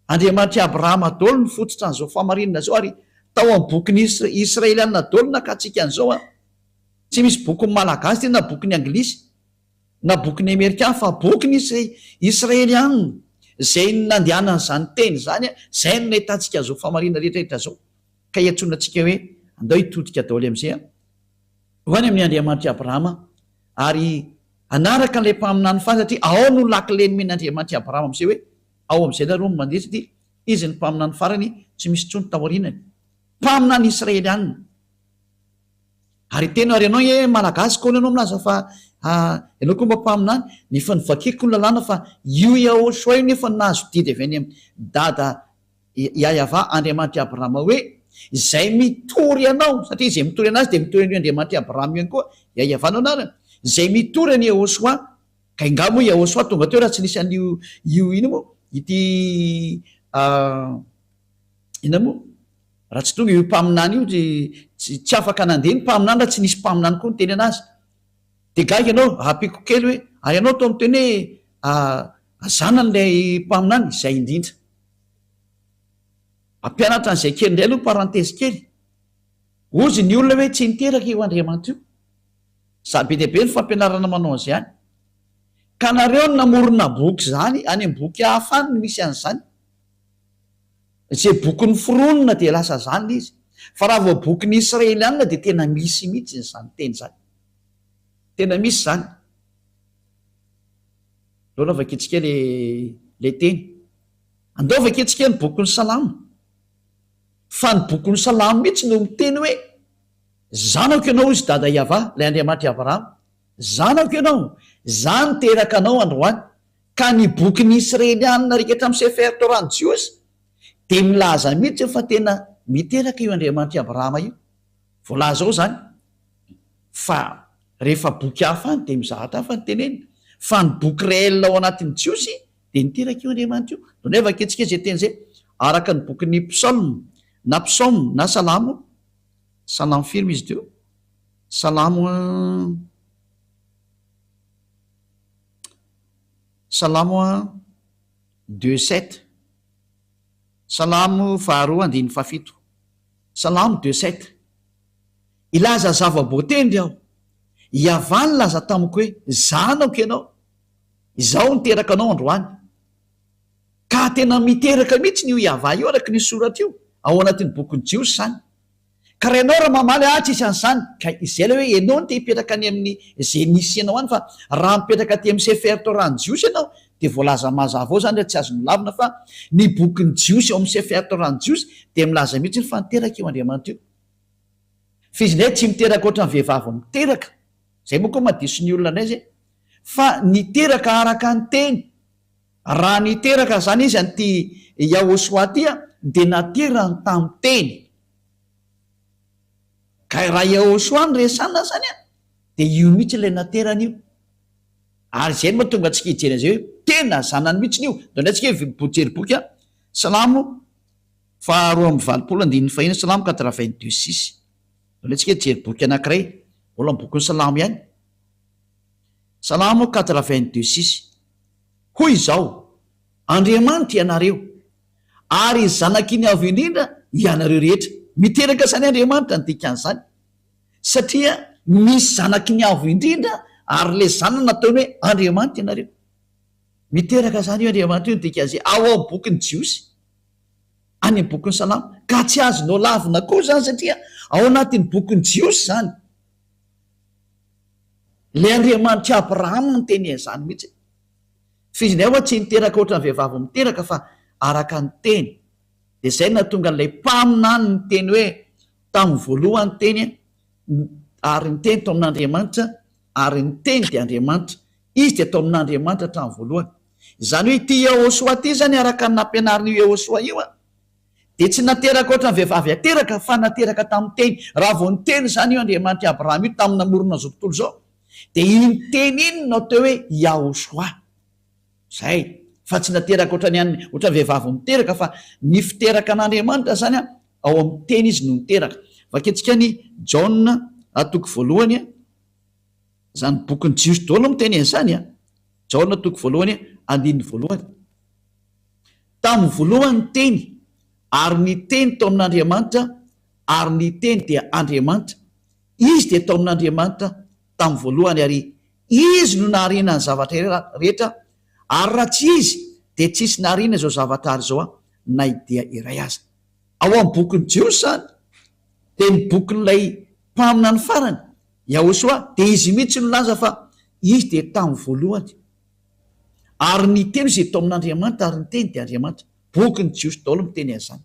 Andriamanitra Abrahama daholo ny fototra an'izao famarinana zao, ary tao amin'ny bokyny Israeliana daholo nakatsika an'izao tsy misy bokyny malagasy ty na bokyny anglisy na bokyny Amerikana fa bokyny Israeliana zay nandehanana zany teny zany zay no nahitatsika zao famarinana rehetrarehetra zao, ka hiantsonantsika hoe andao hitodika daholo am'izay ho any amin'ny Andriamanitra Abrahama, ary anaraka n'ilay mpaminany fa satria ao no lakileny men'Andriamanitra Abrahama am'izay hoe ao am'izay nareo mandeha satria izy ny mpaminany farany tsy misy tsony taorinany, mpaminany Israeliana. Ary tena ary ianao e malagasy koa ianao milaza fa ianao koa mba mpaminany, ny fa nivakiko ny lalàna fa io Yahosoa io nefa nahazo didy avy any amin'ny dada Yahava Andriamanitra Abrahama hoe zay mitory ianao, satria izay mitory anazy de mitory an'io Andriamanitra Abrahama ihany koa Yahava no anarany, zay mitory any Yahosoa, ka ingamo Yahosoa tonga teo raha tsy nisy an'io ino moa ity ina moa raha tsy tonga io mpaminany io tsy afaka nandeha ny mpaminany raha tsy nisy mpaminany koa ny teny anazy. De gaga ianao apiko kely hoe ary ianao to amin'ny teny hoe zanan'ilay mpaminany zay indrindra, ampianatra an'izay kely indray aloha parantesy kely, ozy ny olona hoe tsy niteraka io Andriamanitra io, sabe dehibe ny fampianarana manao an'izay ihany, ka nareo no namorona boky zany any amin'ny boky hafa any no misy an'izany, zay bokyny foronina de lasa zany izy, fa raha vao bokyny Israeliana de tena misy mihitsy zany teny zany, tena misy zany. Loana vaketsika le teny andao vaketsika ny bokyny Salamo, fa ny bokyny Salamo mihitsy no miteny hoe zanako ianao izy dada Yahava, lay Andriamanitra Abrahama, zanako ianao, za niteraka anao androany, ka ny bokyny Israeliana rika hatramin'ny Sefer Torany Jiosy de milaza mihitsy fa tena miteraka io Andriamanitra Abrahama io, voalaza ao zany fa rehefa boky hafa any de mizahatra hafa ny tenenina, fa ny boky réel ao anatin'ny Jiosy de niteraka io Andriamanitra io. Donay vaketsika zay teny zay araka ny bokyny psalme na psaume na salamo, salamo firme izy teo, salamo 2:7, salamo 2:7, salamo 2:7, ilaza zava-boatendry aho, Yahava ny laza tamiko hoe zanako ianao, izao niteraka anao androany, ka tena miteraka mihitsy ny io Yahava io araka ny soratra io ao anatin'ny bokyny Jiosy zany. Ka raha ianao raha mamaly tsisy an'izany, ka izay la hoe ianao no te hipetraka any amin'ny zay nisy ianao any, fa raha mipetraka aty amin'ny Sefer Torany Jiosy ianao de voalaza mazava ao zany raha tsy azo milavina fa ny bokyny Jiosy ao amin'ny Sefer Torany Jiosy de milaza mihitsy fa niteraka io Andriamanitra io. Fizinay tsy miteraka ohatry ny vehivavy miteraka, zay moa koa madiso ny olona anay zay, fa niteraka araka ny teny, raha niteraka zany izy an'ity Yahosoa ty de naterany tamin'ny teny, ka raha Yahosoa ny resana zany de io mihitsy ilay naterany io, ary zay no mahatonga antsika hijery an'izay hoe tena zanany mihitsy io. Donay antsika bojery boky salamo 2:20, salamo 82:6, donay antsika hijery boky anankiray ola ny bokyny salamo ihany, salamo 82:6, hoy izao Andriamanitra ianareo ary zanaky ny avo indrindra ianareo rehetra, miteraka zany Andriamanitra ny dikan'izany, satria misy zanaky ny avo indrindra ary le zanany nataony hoe Andriamanitra ianareo, miteraka zany io Andriamanitra io ny dikan'izay ao amin'ny bokyny Jiosy, any amin'ny bokyny salamo, ka tsy azonao lavina koa zany satria ao anatin'ny bokyny Jiosy zany le Andriamanitra Abrahama ny teny zany mihitsy. Fizinay hoa tsy niteraka ohatry ny vehivavy miteraka fa araka ny teny, de zay nahatonga n'ilay mpaminany ny teny hoe tamin'ny voalohany teny ary ny teny tao amin'Andriamanitra ary ny teny de Andriamanitra, izy de atao amin'Andriamanitra hatramin'ny voalohany. Zany hoe ty Yehosoa ty zany araka ny nampianariny Yehosoa io de tsy nateraka oatra ny vehivavy ateraka fa nateraka tamin'ny teny. Raha vao ny teny zany io Andriamanitra Abraham io tamin'ny namorona zao tontolo zao, de iny teny iny no atao hoe Yahosoa zay, fa tsy nateraka oatra vehivavy miteraka, fa ny fiteraka an'Andriamanitra zany ao amin'ny teny izy no niteraka. Vaketsika ny Jaona atoko voalohany zany bokyny jiosy daholo miteny an'izany Jaona atoko voalohany andininy voalohany. Tamin'ny voalohany teny, ary ny teny tao amin'Andriamanitra, ary ny teny dia Andriamanitra. Izy de tao amin'Andriamanitra tamin'ny voalohany, ary izy no nahariana ny zavatra rehetra, ary raha tsy izy de tsisy nahariana zao zavatra ary zao na idea iray aza. Ao amin'ny bokyny jiosy zany de ny bokin'ilay mpamina ny farany Yahosoa, de izy mihitsy no laza fa izy de tamin'ny voalohany, ary ny teny izay tao amin'Andriamanitra, ary ny teny de Andriamanitra. Bokyny jiosy daholo miteny an'izany.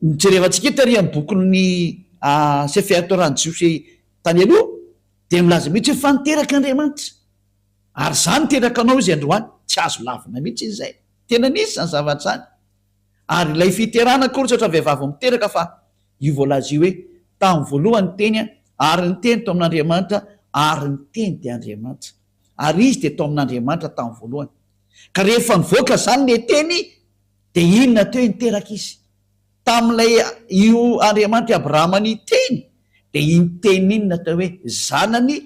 Jerevantsika tary amin'ny bokin'ny Sefer Torah-ny jiosy tany aloha de milaza mihitsy fa niteraka Andriamanitra, ary zany teraka anao izy androany, tsy azo lavina mihitsy izy zay, tena nisy zany zavatra zany. Ary ilay fiterana kory oatra vehivavy miteraka, fa io voalaza io hoe tamin'ny voalohany teny, ary ny teny tao amin'Andriamanitra, ary ny teny de Andriamanitra, ary izy de tao amin'Andriamanitra tamin'ny voalohany. Ka rehefa nivoaka zany le teny, de inona teo niteraka izy tamin'ilay io Andriamanitra Abrahama ny teny, de iny teny iny natao hoe zanany,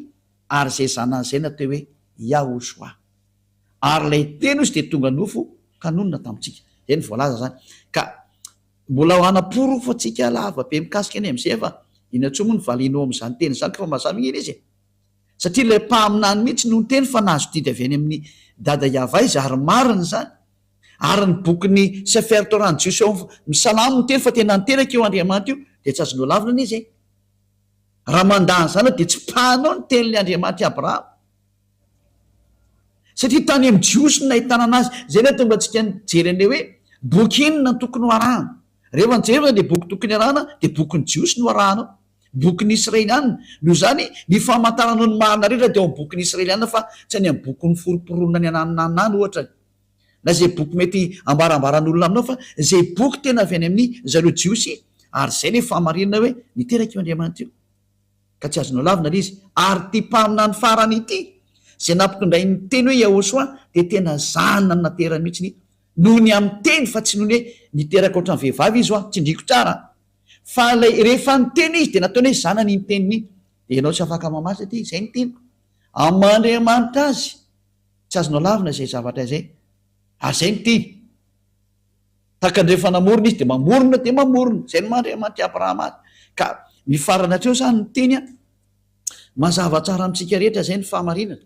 ary zay zanan'izay natao hoe Yahosoa. Ary lay teny izy de tonga nofo kanonona tamintsika, zay ny voalaza zany. Ka mbola ho anaporo fa tsika lava be mikasika any am'izay, fa inatsoa moa ny valinao am'izany teny zany, fa mazava iny izy satria ilay mpaminany mihitsy no ny teny fa nahazo didy avy any amin'ny dada Yava izy, ary mariny zany. Ary ny bokyny Sefer Torah-ny jiosy eo misalamo ny teny fa tena niteraka io Andriamanitra io, de tsy azonao lavina ny izy. Raha mandany zany de tsy pahanao ny teny'le Andriamanitra Abrahama, satria tany amin'ny jiosy no nahitana anazy. Zay ny tonga antsika nijery an'le hoe boky inona no tokony ho arahana. Rehefa nijery de boky tokony arahana de bokyny jiosy no arahanao, bokyny Israelianina. Noho zany ny famantaranao ny marina rehetra de ao amin'ny bokyny Israelianina, fa tsy any amin'ny bokyny foroporonona ny anananany ohatra, na zay boky mety ambarambaran'olona aminao, fa zay boky tena avy any amin'ny zareo jiosy. Ary zay le fahamarinana hoe niteraka io Andriamanitra io, ka tsy azonao lavina le izy. Ary ty mpamina ny farany ity, zay nampitondray ny teny hoe Yahosoa, de tena zanana ny natera mihitsy noho ny amin'ny teny, fa tsy noho ny hoe niteraka ohatran'ny vehivavy izy tsy ndriko tsara, fa lay rehefa ny teny izy de nataony hoe zanany ny teniny. De ianao tsy afaka mamatsy aty, zay ny teniko amin'Andriamanitra azy, tsy azonao lavina zay zavatra zay. Ary zay ny ty taka ny rehefa namorona izy de mamorona, zay ny Andriamanitra Abrahama azy. Ka ny farany hatreo zany ny teny mazava tsara amintsika rehetra, zay ny fahamarinana.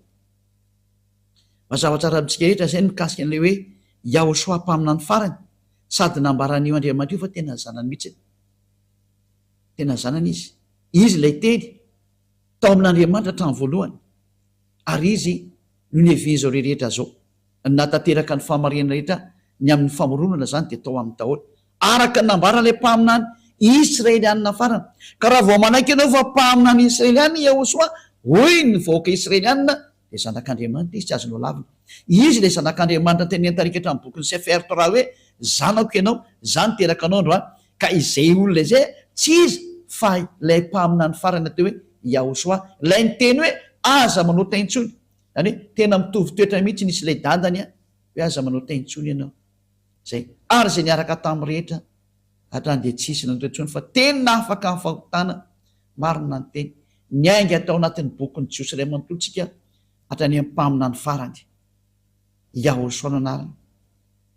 Mazava tsara amintsika rehetra zay ny mikasika an'le hoe Yahosoa mpamina ny farany, sady nambaran'io Andriamanitra io fa tena zanany mihitsy, tena zanany izy. Izy lay teny tao amin'Andriamanitra hatramin'ny voalohany, ary izy no nievian'izao rehetra zao, natateraka ny fahamarinana rehetra ny amin'ny famoronana zany de tao amin'ny daholo, araka nambara lay mpaminany Israelianina farany. Ka raha vao manaiky ianao fa mpaminany Israelianina Yahosoa, hoy ny vahoaka Israelianina, de zanak'Andriamanitra izy, tsy azonao lavina. Izy le zanak'Andriamanitra teneny tarika hatramin'ny bokyny Sefer Torah hoe zanako ianao, zany teraka anao andro. Ka izay olona izay tsy izy fa lay mpaminany farany natao hoe Yahosoa, lay ny teny hoe aza manao taintsony, zany hoe tena mitovy toetra mihitsy nisy lay dadany hoe aza manao taintsony ianao zay. Ary zay niaraka tamin'ny rehetra hatrany de tsisy nantoetsony, fa tena afaka ny fahotana marina ny teny, ny ainga atao anatin'ny bokyny jiosy ray manontolontsika hatrany amin'ny mpamina ny farany Yahosoa no anarany.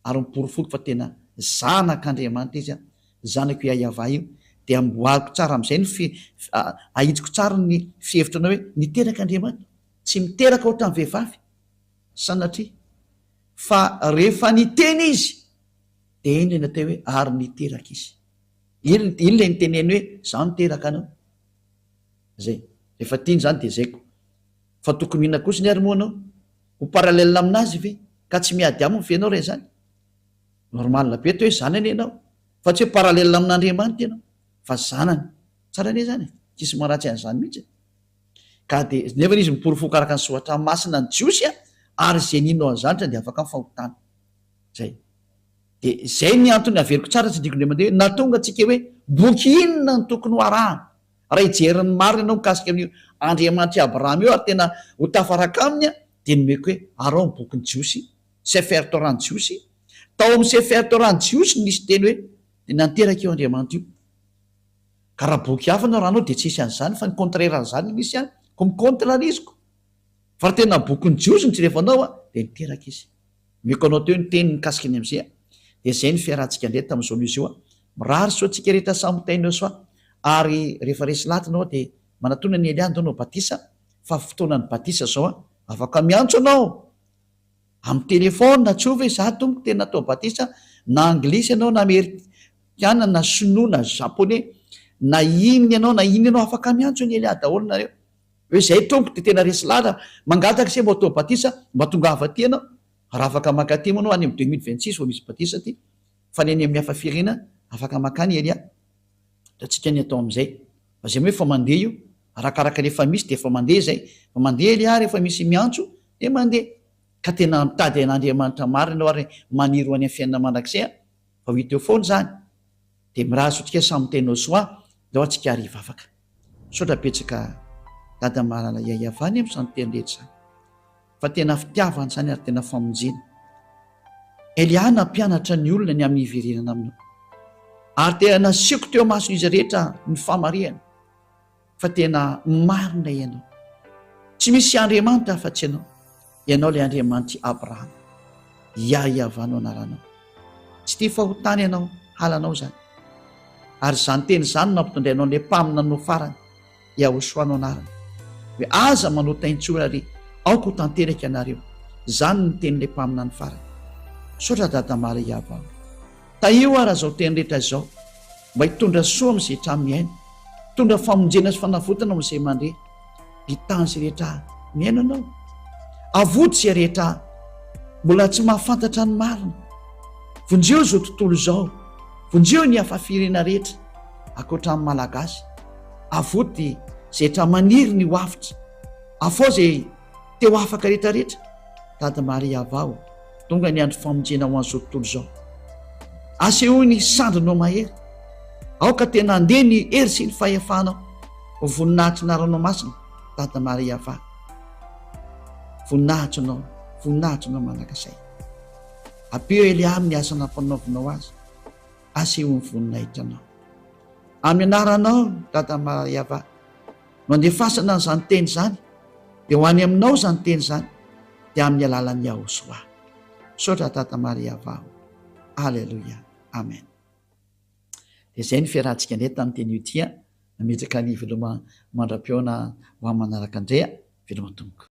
Ary miporofoky fa tena zanak'Andriamanitra izy, zanako Yava io. De amboariko tsara am'izay ny ahitsiko tsara ny fihevitra anao hoe niteraka Andriamanitra, tsy miteraka ohatran'ny vehivavy sanatria, fa rehefa niteny izy de iny le natao hoe ary niteraka izy. Iny le niteneny hoe za niteraka anao zay. Rehefa tiany zany de zaiko, fa tokony ina kosa ny ary moa anao ho paralelina aminazy ve, ka tsy miady aminy fe anao re zany. Normalina be to hoe zanany ianao, fa tsy hoe paralelina amin'Andriamanitra ianao, fa zanany. Tsara ne zany, tsisy maratsy an'izany mihitsy. ka de nefa izy miporofoka araka ny soatra masina ny jiosy ary zay ninao an'zanitra de afaka mifahotana zay de zay ny antony averiko tsara tsy diko le mandeha hoe natonga atsika hoe boky inona ny tokony ho araha raha ijerin'ny marina ianao mikasika amin'ny andriamanitra abrahama io ary tena ho tafaraka aminy de nomeko hoe arao ny bokyny jiosy sefer torany jiosy tao amin'ny sefer torany jiosy nisy teny hoe de nanteraka eo andriamanitra io ka raha boky hafa anao raha anao de tsisy an'zany fa ny contraire an'zany misy any ko micontrariziko fa raha tena bokyny jiosy ny jirefa anao de niteraka izy meko anao teo ny teny mikasika ny am'zay de zay ny fiarahantsika ndre tam'izao misy io mirary so atsika rehetra samitainao soa ary rehefa resy latinao de manatona ny eliany dao nao batisa fa fotoanany batisa zao afaka miantso anao amin'ny telefona na tsova za tompoko tena atao batisa na anglisy ianao na amerikana na sinoa na japonais na inony ianao na iny ianao afaka miantso ny eliany daholo nareo hoe zay tompoko de tena resy lata mangataka se mbo atao batisa mba tonga avaty anao raha afaka makatimo anao any am 2026 vo misy batisa ty fa ny any amin'ny hafa firena afaka makany elia da tsika ny atao am'izay fa zay hoe fa mandeha io arakaraka rehefa misy de fa mandeha zay fa mandeha elia rehefa misy miantso de mandeha ka tena mitady an'andriamanitra marina anao ary maniry ho any amin'ny fiainana mandrakizay fa ho hita eo foany zany de mirazo tsika samy tenao soa dao atsika ariva afaka sotra petsaka dada malala iaiavany am'izany teny rehetra zany fa tena fitiavany zany ary tena famonjena elia nampianatra ny olona ny amin'ny iverenana aminao ary tena nasiako teo masony izy rehetra ny famariana fa tena marina ianao tsy misy andriamanitra afa-tsy ianao le andriamanitra abrahama iaiavanao anaranao tsy tia fahotany ianao halanao zany ary zany teny zany nampitondrainao le mpamina no farany iahosoanao anarana hoe aza manotaintsola ry aoko ho tanteraka ianareo zany ny tenyle mpamina ny farany sotra dada mara iavao taio araha zao teny rehetra zao mba hitondra soa am'izay tramiaina hitondra famonjena sy fanavotana am'izay mandre hitany zay rehetra miaina anao avoty zay rehetra mbola tsy mahafantatra ny marina vonjeo zao tontolo zao vonjeo ny afafirena rehetra akoatran'ny malagasy avoty zay tra maniry ny hoafitra afao zay teo afaka rehetrarehetra dada maria avao tonga ny andro famonjena ho an'izao tontolo zao aseho ny sandrinao mahery aoka tena andeha ny hery sy ny fahefanao ho voninahitry naranao masina dada maria ava voninahitrinao manakasay apeo elia amin'ny asa nampanaovinao azy aseho ny voninahitranao amin'ny anaranao dada maria ava no andefasana n'izany teny zany de ho any aminao zany teny zany de amin'ny alalan'ny ahosoa sotra dada maria avao alleloia amen de zay ny fiarahantsika ndray tamin'ny teny io tia nametraka ny veloma mandram-peona ho amin'ny manaraka andrea veloma tomboko